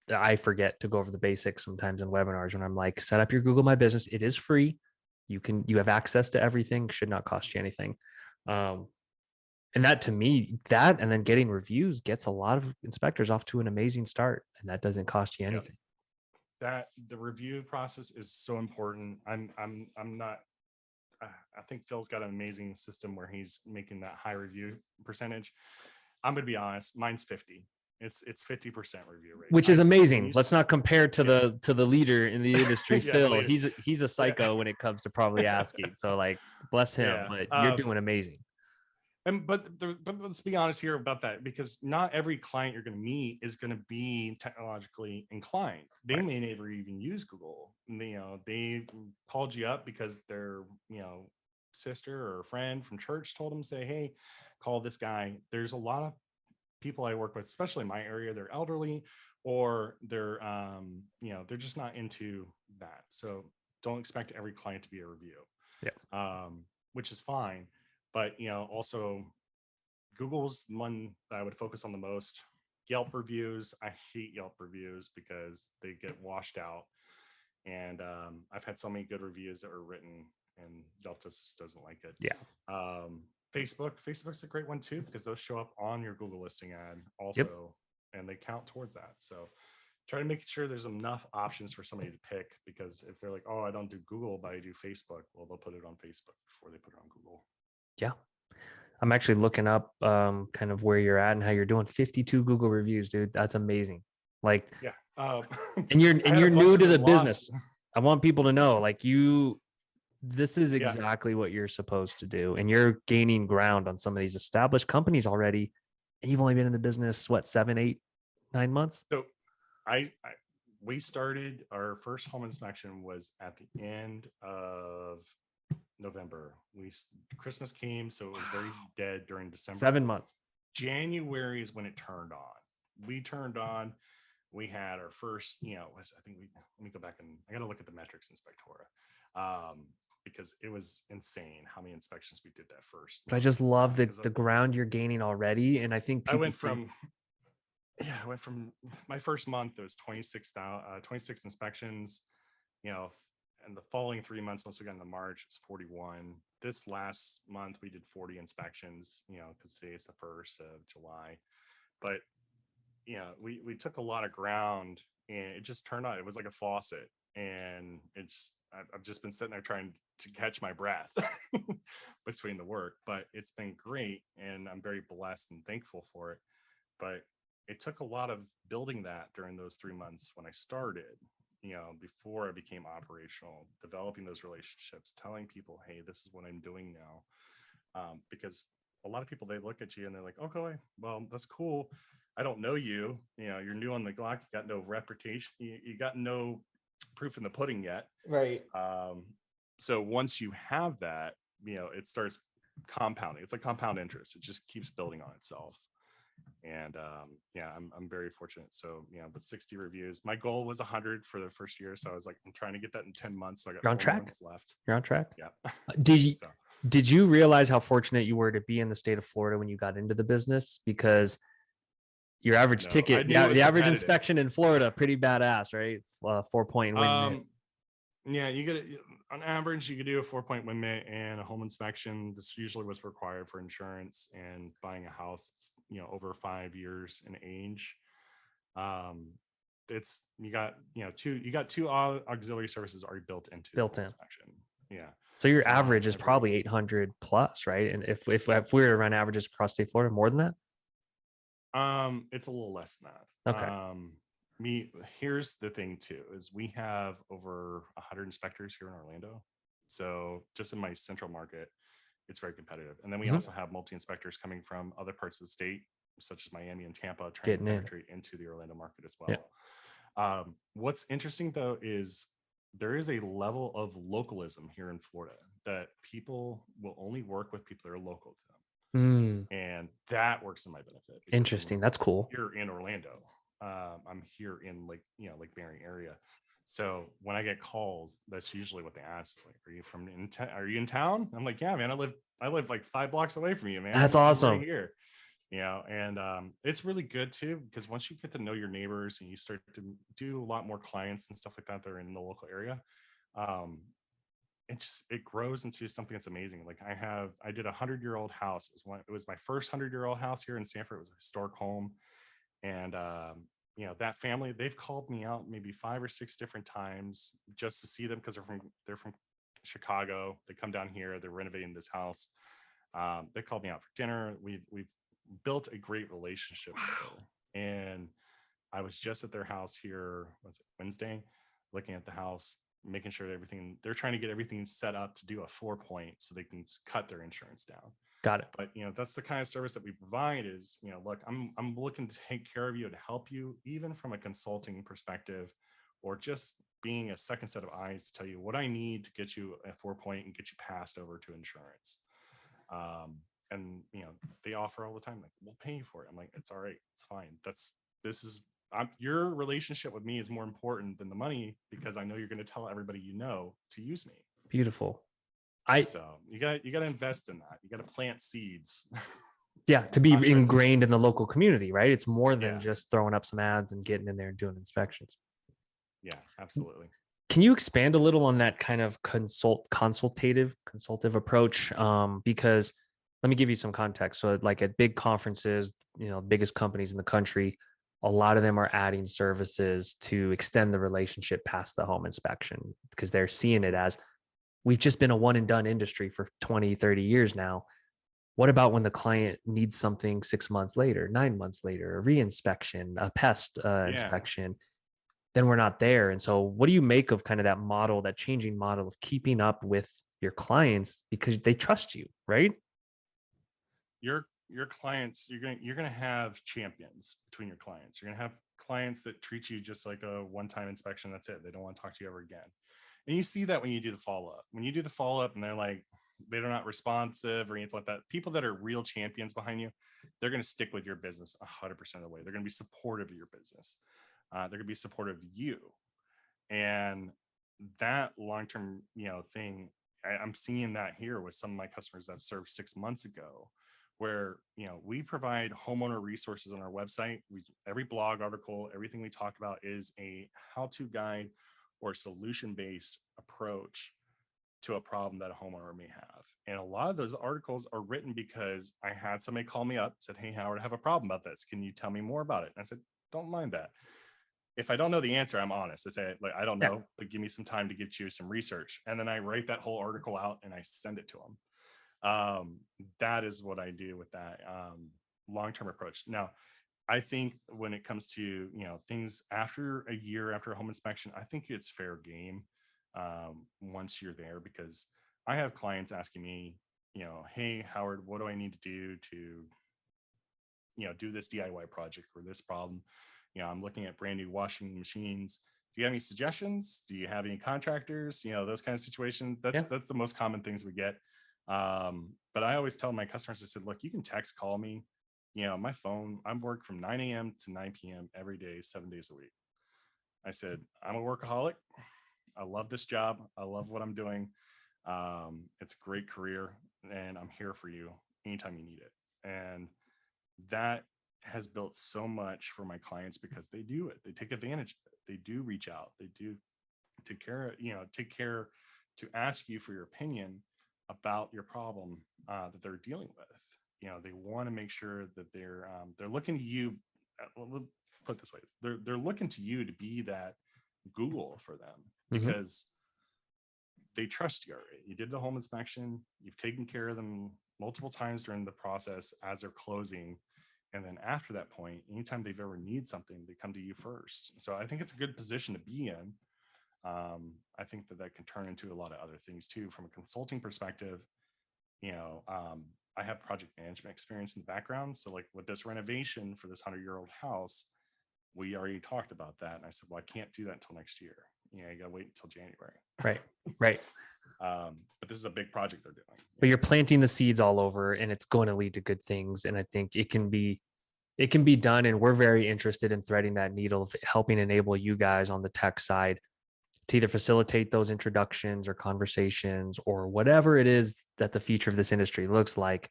I forget to go over the basics sometimes in webinars when I'm like, set up your Google My Business. It is free. You have access to everything. Should not cost you anything. And that, to me, and then getting reviews gets a lot of inspectors off to an amazing start, and that doesn't cost you anything. That the review process is so important. I'm not. I think Phil's got an amazing system where he's making that high review percentage. I'm going to be honest, mine's 50. It's 50% review rate, which is amazing. Let's not compare to the leader in the industry, Phil. He's a psycho when it comes to probably asking. So, like, bless him, but you're doing amazing. But let's be honest here about that, because not every client you're going to meet is going to be technologically inclined. They Right. may never even use Google. They called you up because their sister or friend from church told them, say, hey, call this guy. There's a lot of people I work with, especially in my area, they're elderly, or they're just not into that. So don't expect every client to be a review, Yeah. which is fine. But also Google's one that I would focus on the most. Yelp reviews. I hate Yelp reviews because they get washed out. And I've had so many good reviews that were written, and Yelp just doesn't like it. Yeah. Facebook's a great one too, because those show up on your Google listing ad also, Yep. and they count towards that. So try to make sure there's enough options for somebody to pick, because if they're like, oh, I don't do Google, but I do Facebook, well, they'll put it on Facebook before they put it on Google. Yeah. I'm actually looking up kind of where you're at and how you're doing. 52 Google reviews, dude. That's amazing. Like, Yeah. and you're I had a bunch new of to the them business. lost. I want people to know, like, this is Yeah. exactly what you're supposed to do. And you're gaining ground on some of these established companies already. And you've only been in the business, what, 7, 8, 9 months? So we started, our first home inspection was at the end of November. Christmas came, so it was very dead during December. 7 months. January is when it turned on. We turned on. We had our first, let me go back and I got to look at the metrics in Spectora, because it was insane how many inspections we did that first. But I just love the ground you're gaining already. And I think I went from my first month, there was 26 inspections, and the following 3 months, once we got into March, it's 41. This last month we did 40 inspections, because today is the 1st of July. But we took a lot of ground, and it just turned on. It was like a faucet, and I've just been sitting there trying to catch my breath between the work, but it's been great, and I'm very blessed and thankful for it. But it took a lot of building that during those 3 months when I started, before I became operational, developing those relationships, telling people, hey, this is what I'm doing now. Because a lot of people, they look at you and they're like, okay, well, that's cool. I don't know you. You're new on the block. You got no reputation. You got no proof in the pudding yet. Right. So once you have that, it starts compounding. It's like compound interest. It just keeps building on itself. And I'm very fortunate. So but 60 reviews. My goal was 100 for the first year, so I was like, I'm trying to get that in 10 months. So I got You're on 4 track. months left. You're on track. Yeah. Did you realize how fortunate you were to be in the state of Florida when you got into the business? Because your average ticket, the average inspection in Florida, pretty badass, right? 4-point win. Yeah, you get on average, you could do a 4-point win mitt and a home inspection. This usually was required for insurance and buying a house, over 5 years in age. You got two auxiliary services already built into inspection. Yeah. So your average is probably 800 plus, right? And if we were to run averages across state Florida, more than that? It's a little less than that. Okay. Here's the thing too, is we have over 100 inspectors here in Orlando. So just in my central market, it's very competitive. And then we also have multi-inspectors coming from other parts of the state, such as Miami and Tampa, trying to penetrate into the Orlando market as well. Yeah. What's interesting though, is there is a level of localism here in Florida that people will only work with people that are local to them. And that works in my benefit. Interesting. That's cool. Here in Orlando. I'm here in Lake Marion area. So when I get calls, that's usually what they ask. Like, are you in town? I'm like, yeah, man, I live like 5 blocks away from you, man. That's awesome. I'm right here. And it's really good too, because once you get to know your neighbors and you start to do a lot more clients and stuff like that, they're in the local area. It grows into something that's amazing. Like I did a 100-year-old house. It was my first 100-year-old house here in Sanford. It was a historic home. And, that family, they've called me out maybe 5 or 6 different times just to see them, because they're from Chicago. They come down here, they're renovating this house. They called me out for dinner. We've built a great relationship. Wow. And I was just at their house here, Wednesday, looking at the house, making sure they're trying to get everything set up to do a 4-point so they can cut their insurance down. Got it. But that's the kind of service that we provide is, look, I'm looking to take care of you and help you, even from a consulting perspective, or just being a second set of eyes to tell you what I need to get you a 4 point and get you passed over to insurance. And they offer all the time, like, we'll pay you for it. I'm like, it's all right, it's fine. Your relationship with me is more important than the money, because I know you're going to tell everybody to use me. Beautiful. So you got to invest in that. You got to plant seeds. Yeah, to be ingrained in the local community, right? It's more than just throwing up some ads and getting in there and doing inspections. Yeah, absolutely. Can you expand a little on that kind of consultative approach? Because let me give you some context. So like at big conferences, biggest companies in the country, a lot of them are adding services to extend the relationship past the home inspection, because they're seeing it as, we've just been a one and done industry for 20, 30 years now. What about when the client needs something 6 months later, 9 months later, a reinspection, a pest inspection? Then we're not there. And so what do you make of kind of that model, that changing model of keeping up with your clients because they trust you, right? Your clients, you're going to have champions between your clients. You're going to have clients that treat you just like a one-time inspection. That's it. They don't want to talk to you ever again. And you see that when you do the follow-up. When you do the follow-up and they're like, they're not responsive or anything like that, people that are real champions behind you, they're going to stick with your business 100% of the way. They're going to be supportive of your business. They're going to be supportive of you. And that long-term, thing, I'm seeing that here with some of my customers that I've served 6 months ago, where, we provide homeowner resources on our website. Every blog article, everything we talk about is a how-to guide or solution-based approach to a problem that a homeowner may have. And a lot of those articles are written because I had somebody call me up, said, "Hey, Howard, I have a problem about this. Can you tell me more about it?" And I said, "Don't mind that. If I don't know the answer, I'm honest. I say, like, I don't know, but give me some time to get you some research." And then I write that whole article out and I send it to them. That is what I do with that long-term approach. Now, I think when it comes to, things after a year, after a home inspection, I think it's fair game once you're there, because I have clients asking me, "Hey, Howard, what do I need to do to, do this DIY project or this problem? I'm looking at brand new washing machines. Do you have any suggestions? Do you have any contractors?" Those kind of situations. That's the most common things we get. But I always tell my customers, I said, "Look, you can text, call me. My phone, I'm work from 9 a.m. to 9 p.m. every day, 7 days a week." I said, "I'm a workaholic. I love this job. I love what I'm doing. It's a great career, and I'm here for you anytime you need it." And that has built so much for my clients, because they do it. They take advantage of it. They do reach out. They do take care to ask you for your opinion about your problem that they're dealing with. They want to make sure that they're looking to you. We'll put it this way: they're looking to you to be that Google for them, because they trust you already. You did the home inspection. You've taken care of them multiple times during the process as they're closing. And then after that point, anytime they've ever need something, they come to you first. So I think it's a good position to be in. I think that can turn into a lot of other things too, from a consulting perspective. I have project management experience in the background. So like with this renovation for this 100-year-old house, we already talked about that. And I said, "Well, I can't do that until next year. You got to wait until January." Right. But this is a big project they're doing. But you're planting the seeds all over, and it's going to lead to good things. And I think it can be done. And we're very interested in threading that needle of helping enable you guys on the tech side to either facilitate those introductions or conversations or whatever it is that the future of this industry looks like,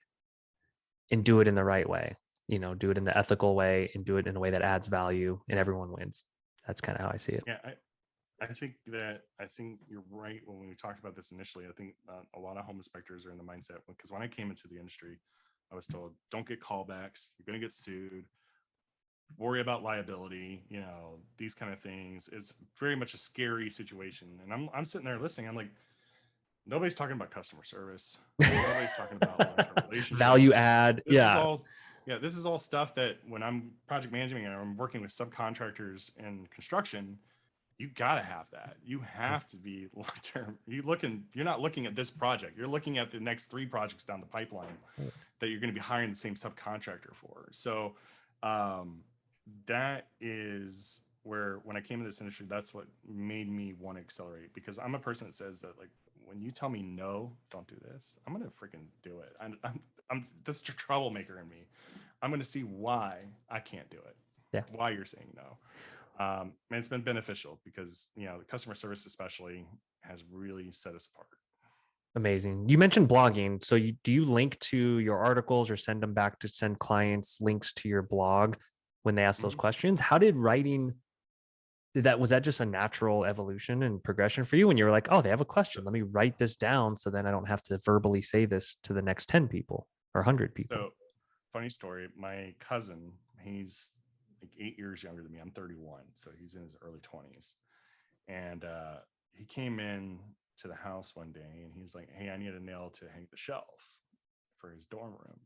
and do it in the right way. Do it in the ethical way and do it in a way that adds value and everyone wins. That's kind of how I see it. Yeah, I think you're right. When we talked about this initially, I think a lot of home inspectors are in the mindset, because when I came into the industry, I was told, "Don't get callbacks. You're going to get sued. Worry about liability." These kind of things. It's very much a scary situation. And I'm sitting there listening. I'm like, nobody's talking about customer service. Nobody's talking about long-term relationships. Value add. This is all stuff that when I'm project managing and I'm working with subcontractors in construction, you got to have that. You have to be long term. You're not looking at this project. You're looking at the next 3 projects down the pipeline that you're going to be hiring the same subcontractor for. So that is where, when I came to this industry, that's what made me want to accelerate, because I'm a person that says that, like, when you tell me no, don't do this, I'm going to freaking do it. I'm this troublemaker in me. I'm going to see why I can't do it. Yeah. Why you're saying no. And it's been beneficial because, you know, the customer service especially has really set us apart. Amazing. You mentioned blogging. So do you link to your articles or send them back to send clients links to your blog when they ask those questions? How did writing, was that just a natural evolution and progression for you when you were like, oh, they have a question, let me write this down so then I don't have to verbally say this to the next 10 people or 100 people? So, funny story, my cousin, he's like 8 years younger than me. I'm 31, so he's in his early 20s. And he came in to the house one day and he was like, hey, I need a nail to hang the shelf for his dorm room.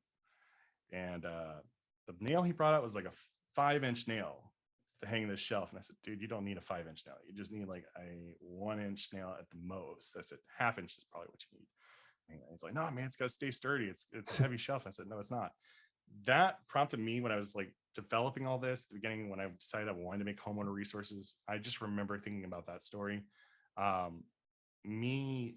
And the nail he brought out was like a 5-inch nail to hang this shelf. And I said, dude, you don't need a 5-inch nail. You just need like a 1-inch nail at the most. I said, 1/2 inch is probably what you need. And he's like, no, man, it's got to stay sturdy. It's a heavy shelf. I said, no, it's not. That prompted me when I was like developing all this at the beginning, when I decided I wanted to make homeowner resources. I just remember thinking about that story. Me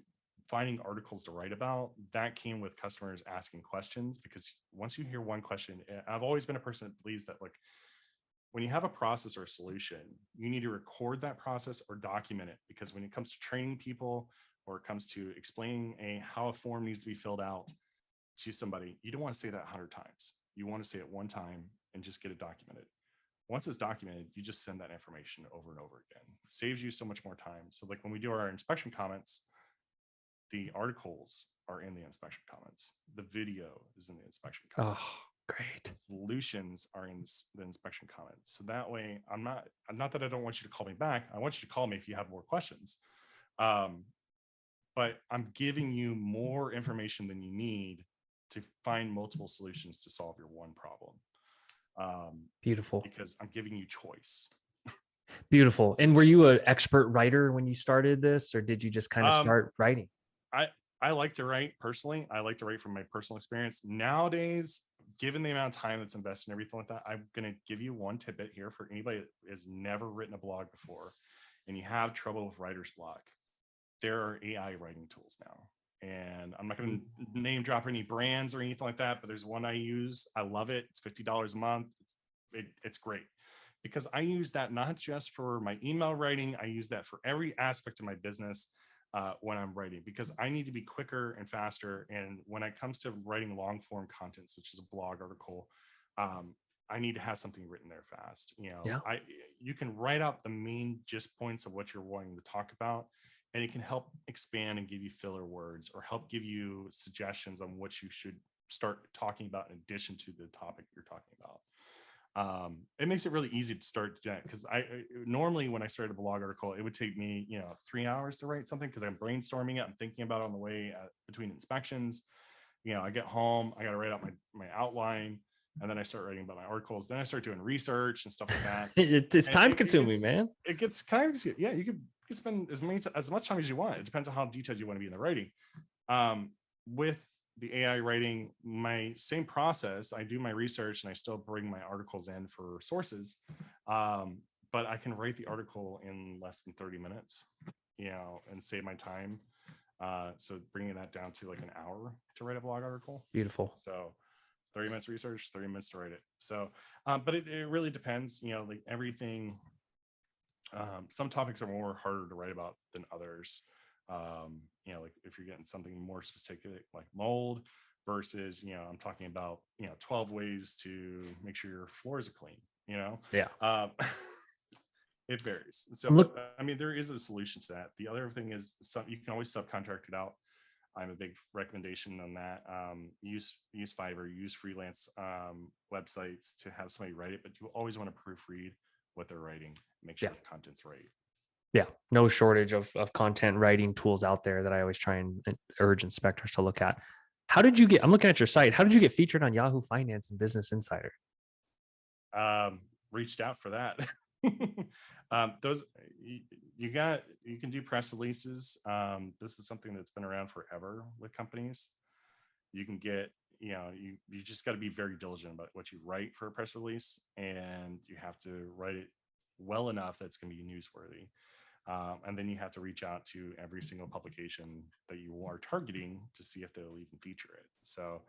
finding articles to write about, that came with customers asking questions, because once you hear one question, I've always been a person that believes that, like, when you have a process or a solution, you need to record that process or document it, because when it comes to training people or it comes to explaining how a form needs to be filled out to somebody, you don't want to say that 100 times. You want to say it one time and just get it documented. Once it's documented, you just send that information over and over again. It saves you so much more time. So like when we do our inspection comments, the articles are in the inspection comments. The video is in the inspection comments. Oh, great. Solutions are in the inspection comments. So that way, I'm not that I don't want you to call me back. I want you to call me if you have more questions. But I'm giving you more information than you need to find multiple solutions to solve your one problem. Beautiful. Because I'm giving you choice. Beautiful. And were you an expert writer when you started this, or did you just kind of start writing? I like to write personally. I like to write from my personal experience. Nowadays, given the amount of time that's invested in everything like that, I'm going to give you one tidbit here for anybody that has never written a blog before and you have trouble with writer's block. There are AI writing tools now. And I'm not going to name drop any brands or anything like that, but there's one I use. I love it. It's $50 a month. It's great, because I use that not just for my email writing. I use that for every aspect of my business when I'm writing, because I need to be quicker and faster. And when it comes to writing long form content, such as a blog article, I need to have something written there fast. You know, you can write out the main gist points of what you're wanting to talk about, and it can help expand and give you filler words or help give you suggestions on what you should start talking about in addition to the topic you're talking about. It makes it really easy to start doing that, because I normally, when I started a blog article, it would take me 3 hours to write something, because I'm brainstorming it, I'm thinking about it on the way between inspections. I get home, I got to write out my outline, and then I start writing about my articles. Then I start doing research and stuff like that. It's time consuming, man. It gets kind of, yeah, you could spend as much time as you want. It depends on how detailed you want to be in the writing. With the AI writing, my same process, I do my research and I still bring my articles in for sources. But I can write the article in less than 30 minutes, and save my time. So bringing that down to like an hour to write a blog article. Beautiful. So 30 minutes research, 30 minutes to write it. So, but it really depends, like everything. Some topics are more harder to write about than others. Like if you're getting something more specific, like mold versus, I'm talking about, 12 ways to make sure your floors are clean, Yeah. It varies. So, I mean, there is a solution to that. The other thing is you can always subcontract it out. I'm a big recommendation on that. Use Fiverr, use freelance websites to have somebody write it, but you always want to proofread what they're writing, make sure the content's right. Yeah, no shortage of content writing tools out there that I always try and urge inspectors to look at. How did you I'm looking at your site. How did you get featured on Yahoo Finance and Business Insider? Reached out for that. Those you can do press releases. This is something that's been around forever with companies. You can get, you just got to be very diligent about what you write for a press release, and you have to write it well enough that's going to be newsworthy. And then you have to reach out to every single publication that you are targeting to see if they'll even feature it. So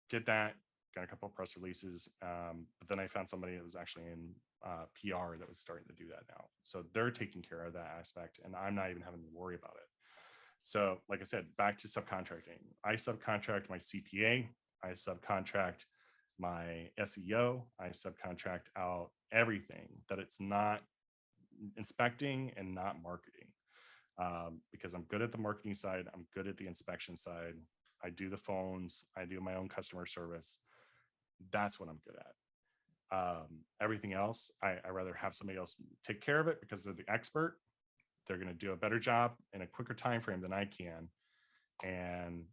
did that, got a couple of press releases, but then I found somebody that was actually in PR that was starting to do that now. So they're taking care of that aspect, and I'm not even having to worry about it. So like I said, back to subcontracting. I subcontract my CPA, I subcontract my SEO, I subcontract out everything that it's not inspecting and not marketing, because I'm good at the marketing side, I'm good at the inspection side, I do the phones, I do my own customer service. That's what I'm good at. Everything else, I rather have somebody else take care of it because they're the expert. They're going to do a better job in a quicker time frame than I can, and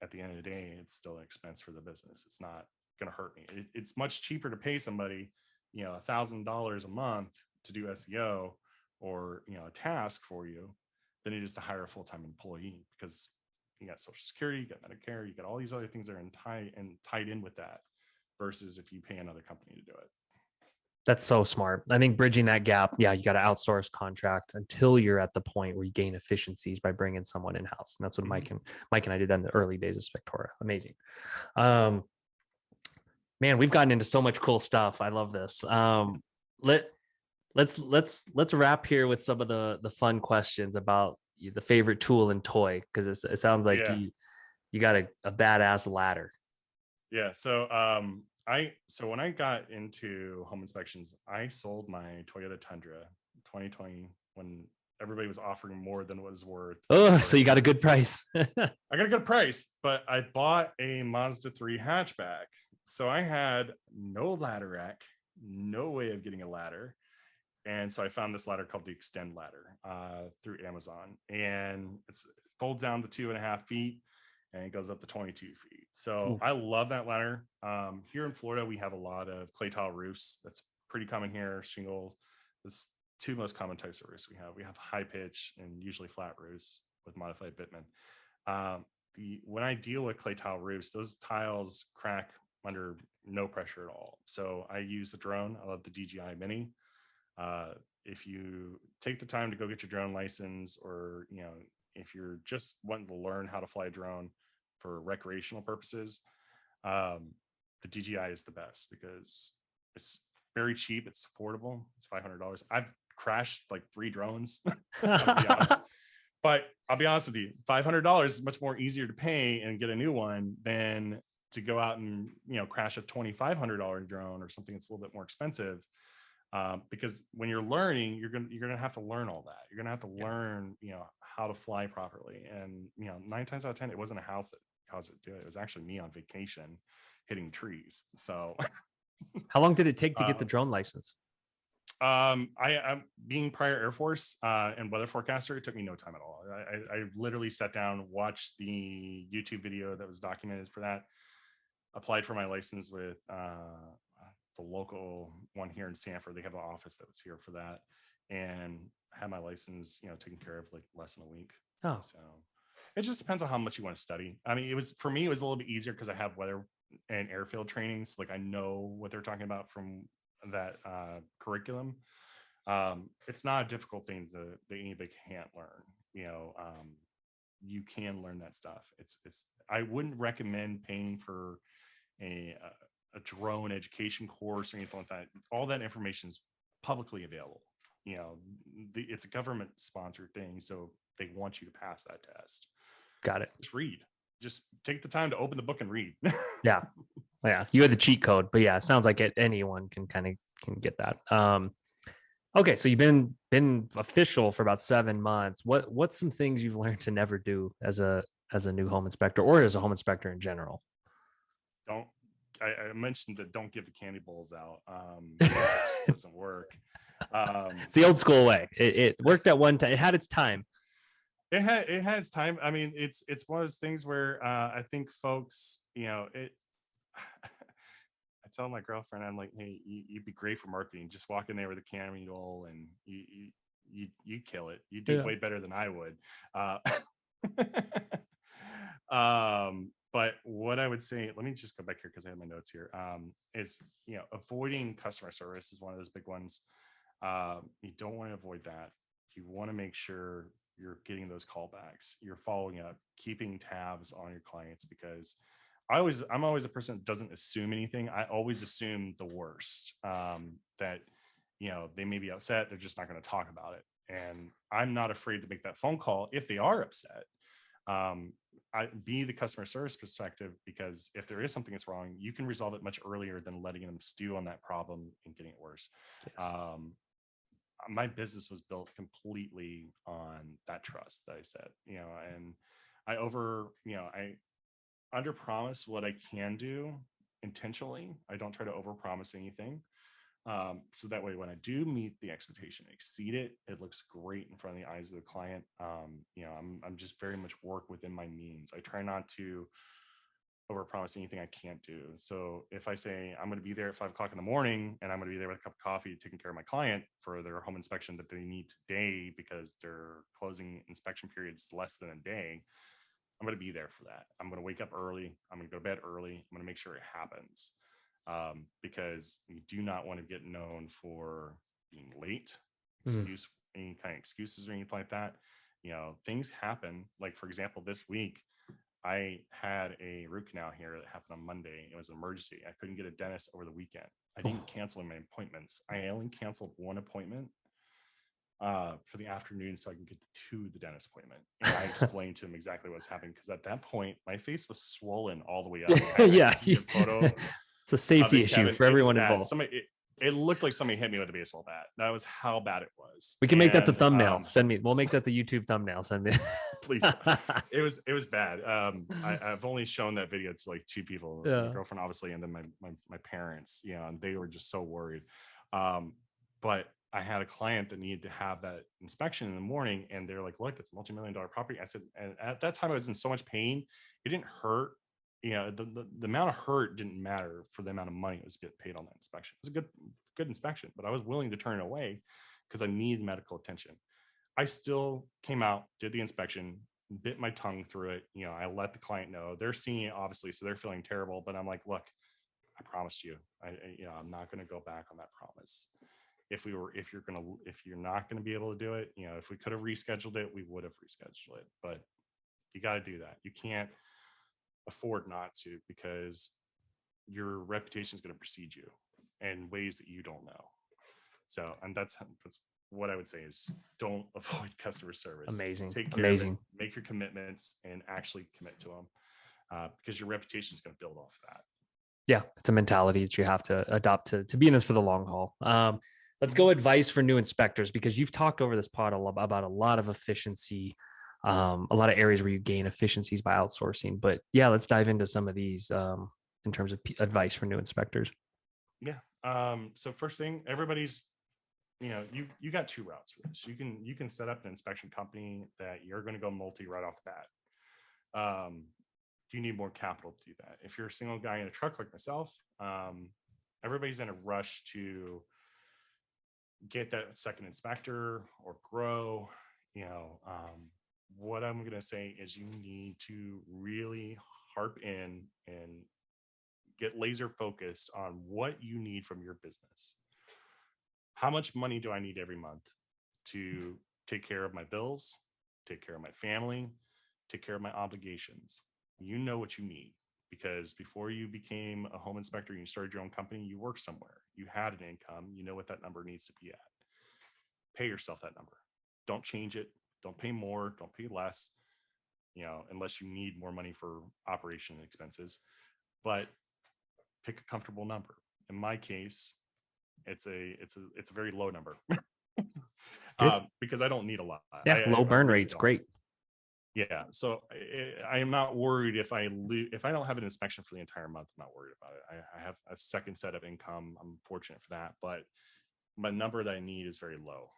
at the end of the day, it's still an expense for the business. It's not going to hurt me. It's much cheaper to pay somebody, $1,000 a month to do SEO or a task for you than it is to hire a full-time employee, because you got Social Security, you got Medicare, you got all these other things that are tied in with that, versus if you pay another company to do it. That's so smart. I think bridging that gap, yeah, you got to outsource contract until you're at the point where you gain efficiencies by bringing someone in house. And that's what Mike and I did that in the early days of Spectora. Amazing. Man, we've gotten into so much cool stuff. I love this. Let's wrap here with some of the fun questions about the favorite tool and toy, because it sounds like you got a badass ladder. Yeah. So when I got into home inspections, I sold my Toyota Tundra 2020 when everybody was offering more than what it was worth. Oh, so you got a good price. I got a good price, but I bought a Mazda 3 hatchback. So I had no ladder rack, no way of getting a ladder. And so I found this ladder called the Extend ladder through Amazon, and it folds down to 2.5 feet and it goes up to 22 feet. So I love that ladder. Here in Florida, we have a lot of clay tile roofs. That's pretty common here. Shingle, that's two most common types of roofs we have. We have high pitch and usually flat roofs with modified bitumen. When I deal with clay tile roofs, those tiles crack under no pressure at all. So I use the drone. I love the DJI Mini. If you take the time to go get your drone license, or if you're just wanting to learn how to fly a drone for recreational purposes, the DJI is the best because it's very cheap, it's affordable, it's $500. I've crashed like 3 drones. But I'll be honest with you, $500 is much more easier to pay and get a new one than to go out and crash a $2,500 drone or something that's a little bit more expensive. Because when you're learning, you're gonna have to learn all that. You're gonna have to learn, how to fly properly. And 9 times out of 10, it wasn't a house that caused it to do it. It was actually me on vacation hitting trees. So, how long did it take to get the drone license? I'm being prior Air Force and weather forecaster. It took me no time at all. I literally sat down, watched the YouTube video that was documented for that, applied for my license with the local one here in Sanford. They have an office that was here for that, and had my license, taken care of like less than a week. Oh, so it just depends on how much you want to study. I mean, for me, it was a little bit easier because I have weather and airfield trainings. Like I know what they're talking about from that curriculum. It's not a difficult thing that anybody can't learn. You can learn that stuff. It's I wouldn't recommend paying for a drone education course or anything like that. All that information is publicly available. It's a government sponsored thing, so they want you to pass that test. Got it. Just read. Just take the time to open the book and read. Yeah. You had the cheat code, but yeah, it sounds like anyone can get that. Okay, so you've been official for about 7 months. What's some things you've learned to never do as a new home inspector, or as a home inspector in general? I mentioned that don't give the candy bowls out. It just doesn't work. It's the old school way. It worked at one time. It had its time. It has time. I mean, it's one of those things where I think folks, I tell my girlfriend, I'm like, hey, you'd be great for marketing. Just walk in there with a camera roll and you kill it. You do Yeah. way better than I would. Uh, but what I would say, let me just go back here because I have my notes here. Is, avoiding customer service is one of those big ones. You don't want to avoid that. You want to make sure you're getting those callbacks, you're following up, keeping tabs on your clients, because I'm always a person that doesn't assume anything. I always assume the worst, that, they may be upset. They're just not going to talk about it. And I'm not afraid to make that phone call if they are upset. I be the customer service perspective, because if there is something that's wrong, you can resolve it much earlier than letting them stew on that problem and getting it worse. Yes. My business was built completely on that trust that I said, and I under promise what I can do intentionally. I don't try to over promise anything. So that way, when I do meet the expectation, exceed it, it looks great in front of the eyes of the client. I'm just very much work within my means. I try not to overpromise anything I can't do. So if I say I'm going to be there at 5 o'clock in the morning and I'm going to be there with a cup of coffee taking care of my client for their home inspection that they need today because their closing inspection period is less than a day, I'm going to be there for that. I'm going to wake up early. I'm going to go to bed early. I'm going to make sure it happens, because you do not want to get known for being late, any kind of excuses or anything like that. Things happen. Like, for example, this week, I had a root canal here that happened on Monday. It was an emergency. I couldn't get a dentist over the weekend. I didn't cancel my appointments. I only canceled one appointment for the afternoon so I can get to the dentist appointment. And I explained to him exactly what's happening, because at that point, my face was swollen all the way up. Yeah. A photo. It's a safety it, issue Kevin. for everyone involved. It looked like somebody hit me with a baseball bat. That was how bad it was. We can make that the thumbnail. We'll make that the YouTube thumbnail. Send me. Please. It was bad. I've only shown that video to like 2 people, my girlfriend, obviously, and then my parents, and they were just so worried. But I had a client that needed to have that inspection in the morning, and they're like, look, it's a multi-million-dollar property. I said, and at that time I was in so much pain, it didn't hurt. The amount of hurt didn't matter for the amount of money that was get paid on that inspection. It was a good inspection, but I was willing to turn it away because I needed medical attention. I still came out, did the inspection, bit my tongue through it. I let the client know. They're seeing it, obviously, so they're feeling terrible, but I'm like, look, I promised you, I'm not going to go back on that promise. If you're not going to be able to do it, if we could have rescheduled it, we would have rescheduled it, but you got to do that. You can't afford not to, because your reputation is going to precede you in ways that you don't know. So, and that's what I would say is, don't avoid customer service. Amazing. Take care of it, make your commitments, and actually commit to them, because your reputation is going to build off that. Yeah, it's a mentality that you have to adopt to be in this for the long haul. Let's go advice for new inspectors, because you've talked over this pod about a lot of efficiency, a lot of areas where you gain efficiencies by outsourcing. But yeah, let's dive into some of these in terms of advice for new inspectors. Yeah. So first thing, everybody's, you got 2 routes for this. You can set up an inspection company that you're going to go multi right off the bat. You need more capital to do that. If you're a single guy in a truck like myself, everybody's in a rush to get that second inspector or grow. What I'm going to say is, you need to really harp in and get laser focused on what you need from your business. How much money do I need every month to take care of my bills, take care of my family, take care of my obligations? You know what you need, because before you became a home inspector and you started your own company, you worked somewhere, you had an income, you know what that number needs to be at. Pay yourself that number. Don't change it. Don't pay more, don't pay less, unless you need more money for operation expenses, but pick a comfortable number. In my case, it's a very low number. Because I don't need a lot. Yeah, low burn rate's great. Yeah, so I am not worried if I don't have an inspection for the entire month. I'm not worried about it. I have a second set of income. I'm fortunate for that, but my number that I need is very low.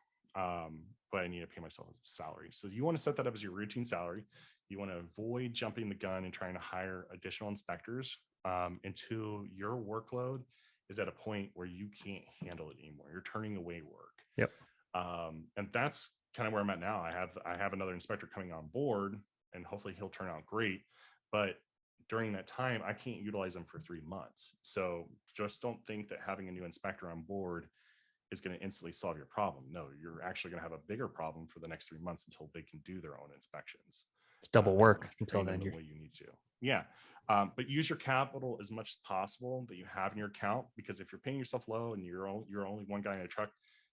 But I need to pay myself a salary. So you want to set that up as your routine salary. You want to avoid jumping the gun and trying to hire additional inspectors until your workload is at a point where you can't handle it anymore. You're turning away work. Yep. And that's kind of where I'm at now. I have another inspector coming on board, and hopefully he'll turn out great. But during that time, I can't utilize them for 3 months. So just don't think that having a new inspector on board is going to instantly solve your problem. No, you're actually going to have a bigger problem for the next 3 months until they can do their own inspections. It's double work until then. The way you need to. Yeah. But use your capital as much as possible that you have in your account, because if you're paying yourself low and you're only one guy in a truck,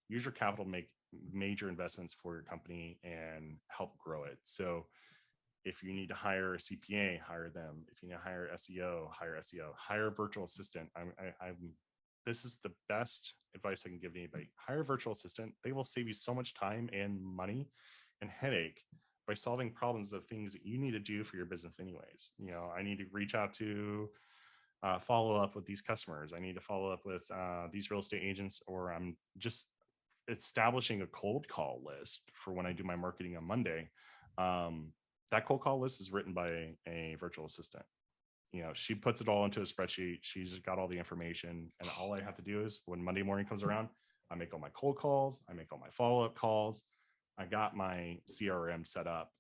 use your capital to make major investments for your company and help grow it. So if you need to hire a CPA, hire them. If you need to hire SEO, hire a virtual assistant. This is the best advice I can give anybody. Hire a virtual assistant. They will save you so much time and money and headache by solving problems of things that you need to do for your business anyways. I need to reach out to follow up with these customers. I need to follow up with these real estate agents, or I'm just establishing a cold call list for when I do my marketing on Monday. That cold call list is written by a virtual assistant. She puts it all into a spreadsheet. She's got all the information, and all I have to do is when Monday morning comes around, I make all my cold calls. I make all my follow-up calls. I got my CRM set up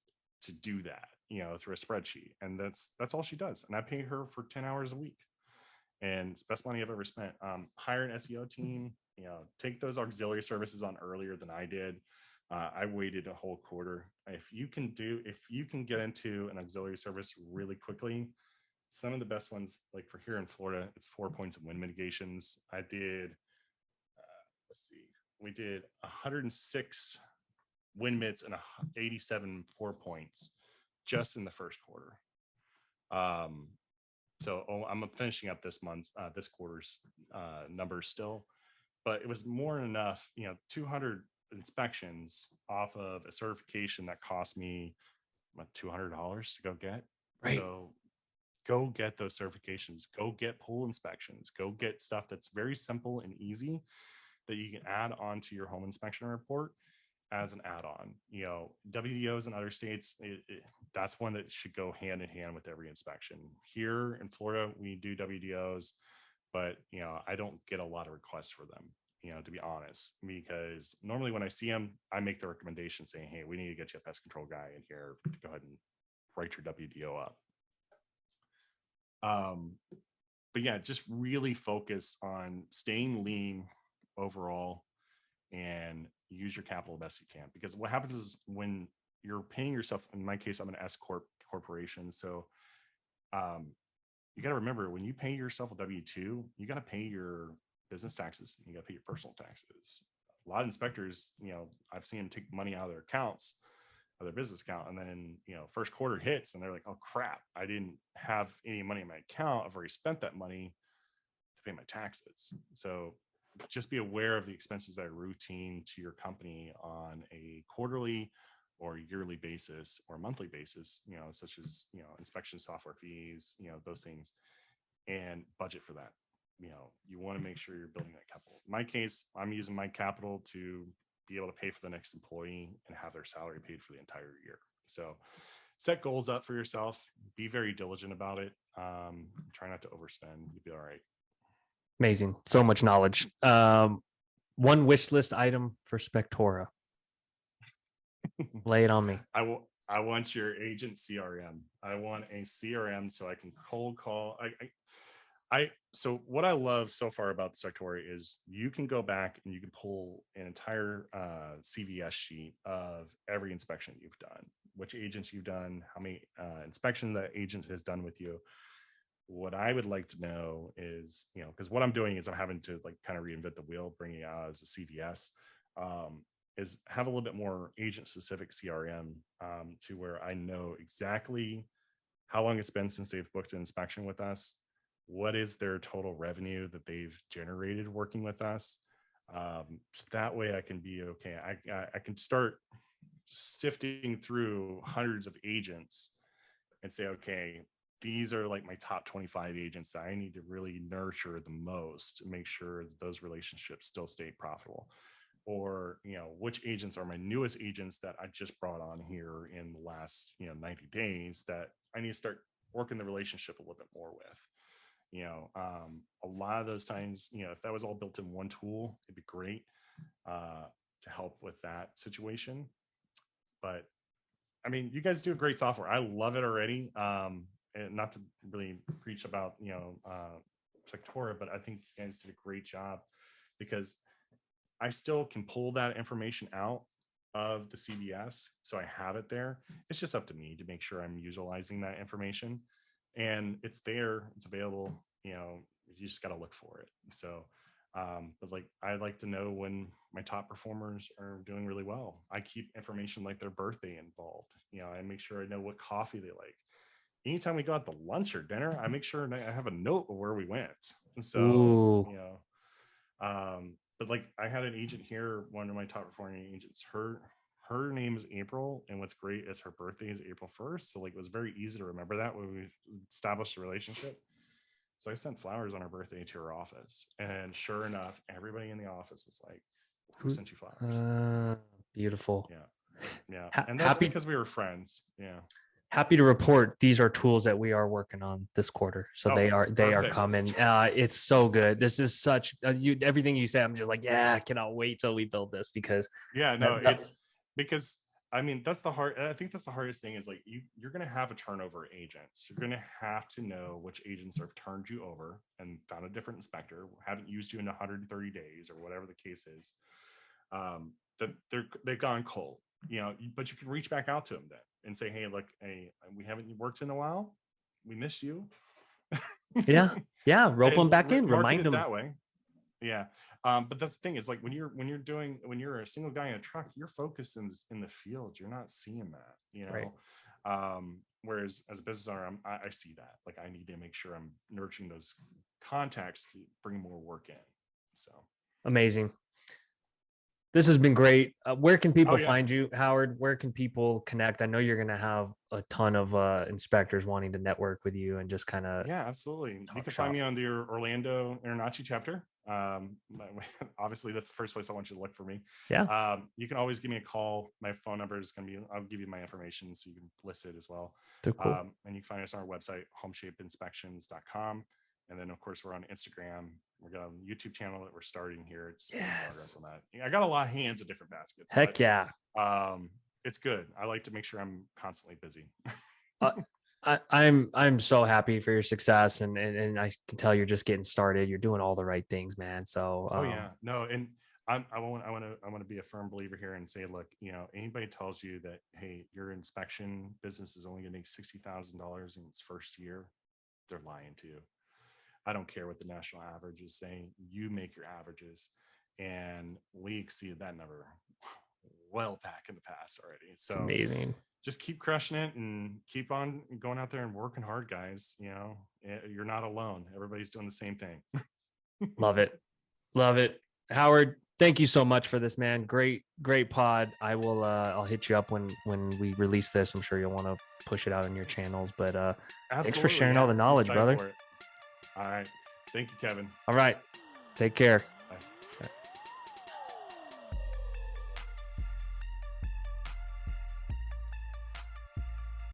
to do that, through a spreadsheet. And that's all she does. And I pay her for 10 hours a week. And it's best money I've ever spent. Hire an SEO team, take those auxiliary services on earlier than I did. I waited a whole quarter. If you can get into an auxiliary service really quickly, some of the best ones, like for here in Florida, it's 4 points of wind mitigations. I did, we did 106 wind mits and 87 4 points just in the first quarter. So I'm finishing up this quarter's numbers still, but it was more than enough. 200 inspections off of a certification that cost me $200 to go get. Right. So go get those certifications. Go get pool inspections. Go get stuff that's very simple and easy that you can add on to your home inspection report as an add-on. WDOs in other states, that's one that should go hand in hand with every inspection. Here in Florida, we do WDOs, but I don't get a lot of requests for them, to be honest, because normally when I see them, I make the recommendation saying, hey, we need to get you a pest control guy in here to go ahead and write your WDO up. But yeah, just really focus on staying lean overall and use your capital the best you can. Because what happens is when you're paying yourself, in my case, I'm an S corporation. So you got to remember, when you pay yourself a W-2, you got to pay your business taxes. You got to pay your personal taxes. A lot of inspectors, I've seen them take money out of their accounts, of their business account, and then first quarter hits and they're like, oh crap, I didn't have any money in my account. I've already spent that money to pay my taxes. So just be aware of the expenses that are routine to your company on a quarterly or yearly basis or monthly basis, such as inspection software fees, those things, and budget for that. You want to make sure you're building that capital. In my case, I'm using my capital to be able to pay for the next employee and have their salary paid for the entire year. So set goals up for yourself. Be very diligent about it. Try not to overspend. You'll be all right. Amazing. So much knowledge. One wish list item for Spectora. Lay it on me. I want your agent CRM. I want a CRM so I can cold call. So what I love so far about the Spectora is you can go back and you can pull an entire CVS sheet of every inspection you've done, which agents you've done, how many inspections that agent has done with you. What I would like to know is, because what I'm doing is I'm having to kind of reinvent the wheel, bringing it out as a CVS, is have a little bit more agent specific CRM to where I know exactly how long it's been since they've booked an inspection with us. What is their total revenue that they've generated working with us? So that way I can be okay. I can start sifting through hundreds of agents and say, okay, these are like my top 25 agents that I need to really nurture the most to make sure that those relationships still stay profitable. Or, which agents are my newest agents that I just brought on here in the last, 90 days that I need to start working the relationship a little bit more with. A lot of those times, if that was all built in one tool, it'd be great to help with that situation. But I mean, you guys do great software. I love it already. And not to really preach about, Sectora, but I think you guys did a great job, because I still can pull that information out of the CBS. So I have it there. It's just up to me to make sure I'm utilizing that information, and it's there, it's available. You just got to look for it. So, but like, I like to know when my top performers are doing really well. I keep information like their birthday involved. I make sure I know what coffee they like. Anytime we go out to lunch or dinner, I make sure I have a note of where we went. And so, Ooh. But like, I had an agent here, one of my top performing agents, her name is April, and what's great is her birthday is April 1st. So like, it was very easy to remember that when we established a relationship. So I sent flowers on her birthday to her office, and sure enough, everybody in the office was like, "Who sent you flowers?" Beautiful. Yeah, and that's because we were friends. Yeah. Happy to report these are tools that we are working on this quarter. So they are coming. It's so good. This is such everything you said. I'm just like, I cannot wait till we build this, because it's because I mean, I think that's the hardest thing, is like, you're going to have a turnover of agents. You're going to have to know which agents have turned you over and found a different inspector, haven't used you in 130 days or whatever the case is. That they've gone cold, but you can reach back out to them then and say, hey, look, we haven't worked in a while. We missed you. Rope them back in, remind them that way. Yeah. But that's the thing, is like, when you're a single guy in a truck, you're focused in the field. You're not seeing that, Right. Whereas as a business owner, I see that. Like, I need to make sure I'm nurturing those contacts to bring more work in. So amazing. This has been great. Where can people find you, Howard? Where can people connect? I know you're going to have a ton of inspectors wanting to network with you and just kind of. Yeah, absolutely. You can find me on the Orlando Internachi chapter. Obviously, that's the first place I want you to look for me. Yeah. You can always give me a call. My phone number is going to be, I'll give you my information so you can list it as well. Cool. And you can find us on our website, homeshapeinspections.com. And then, of course, we're on Instagram. We got a YouTube channel that we're starting here. It's progress on that. I got a lot of hands in different baskets. Heck yeah. It's good. I like to make sure I'm constantly busy. I'm so happy for your success, and I can tell you're just getting started. You're doing all the right things, man. So and I want to be a firm believer here and say, look, anybody tells you that, hey, your inspection business is only going to make $60,000 in its first year, they're lying to you. I don't care what the national average is saying. You make your averages, and we exceeded that number well back in the past already. So it's amazing. Just keep crushing it and keep on going out there and working hard, guys. You're not alone. Everybody's doing the same thing. Love it. Howard, thank you so much for this, man. Great pod. I will I'll hit you up when we release this. I'm sure you'll want to push it out on your channels, but thanks for sharing all the knowledge, brother. All right. Thank you, Kevin. All right. Take care.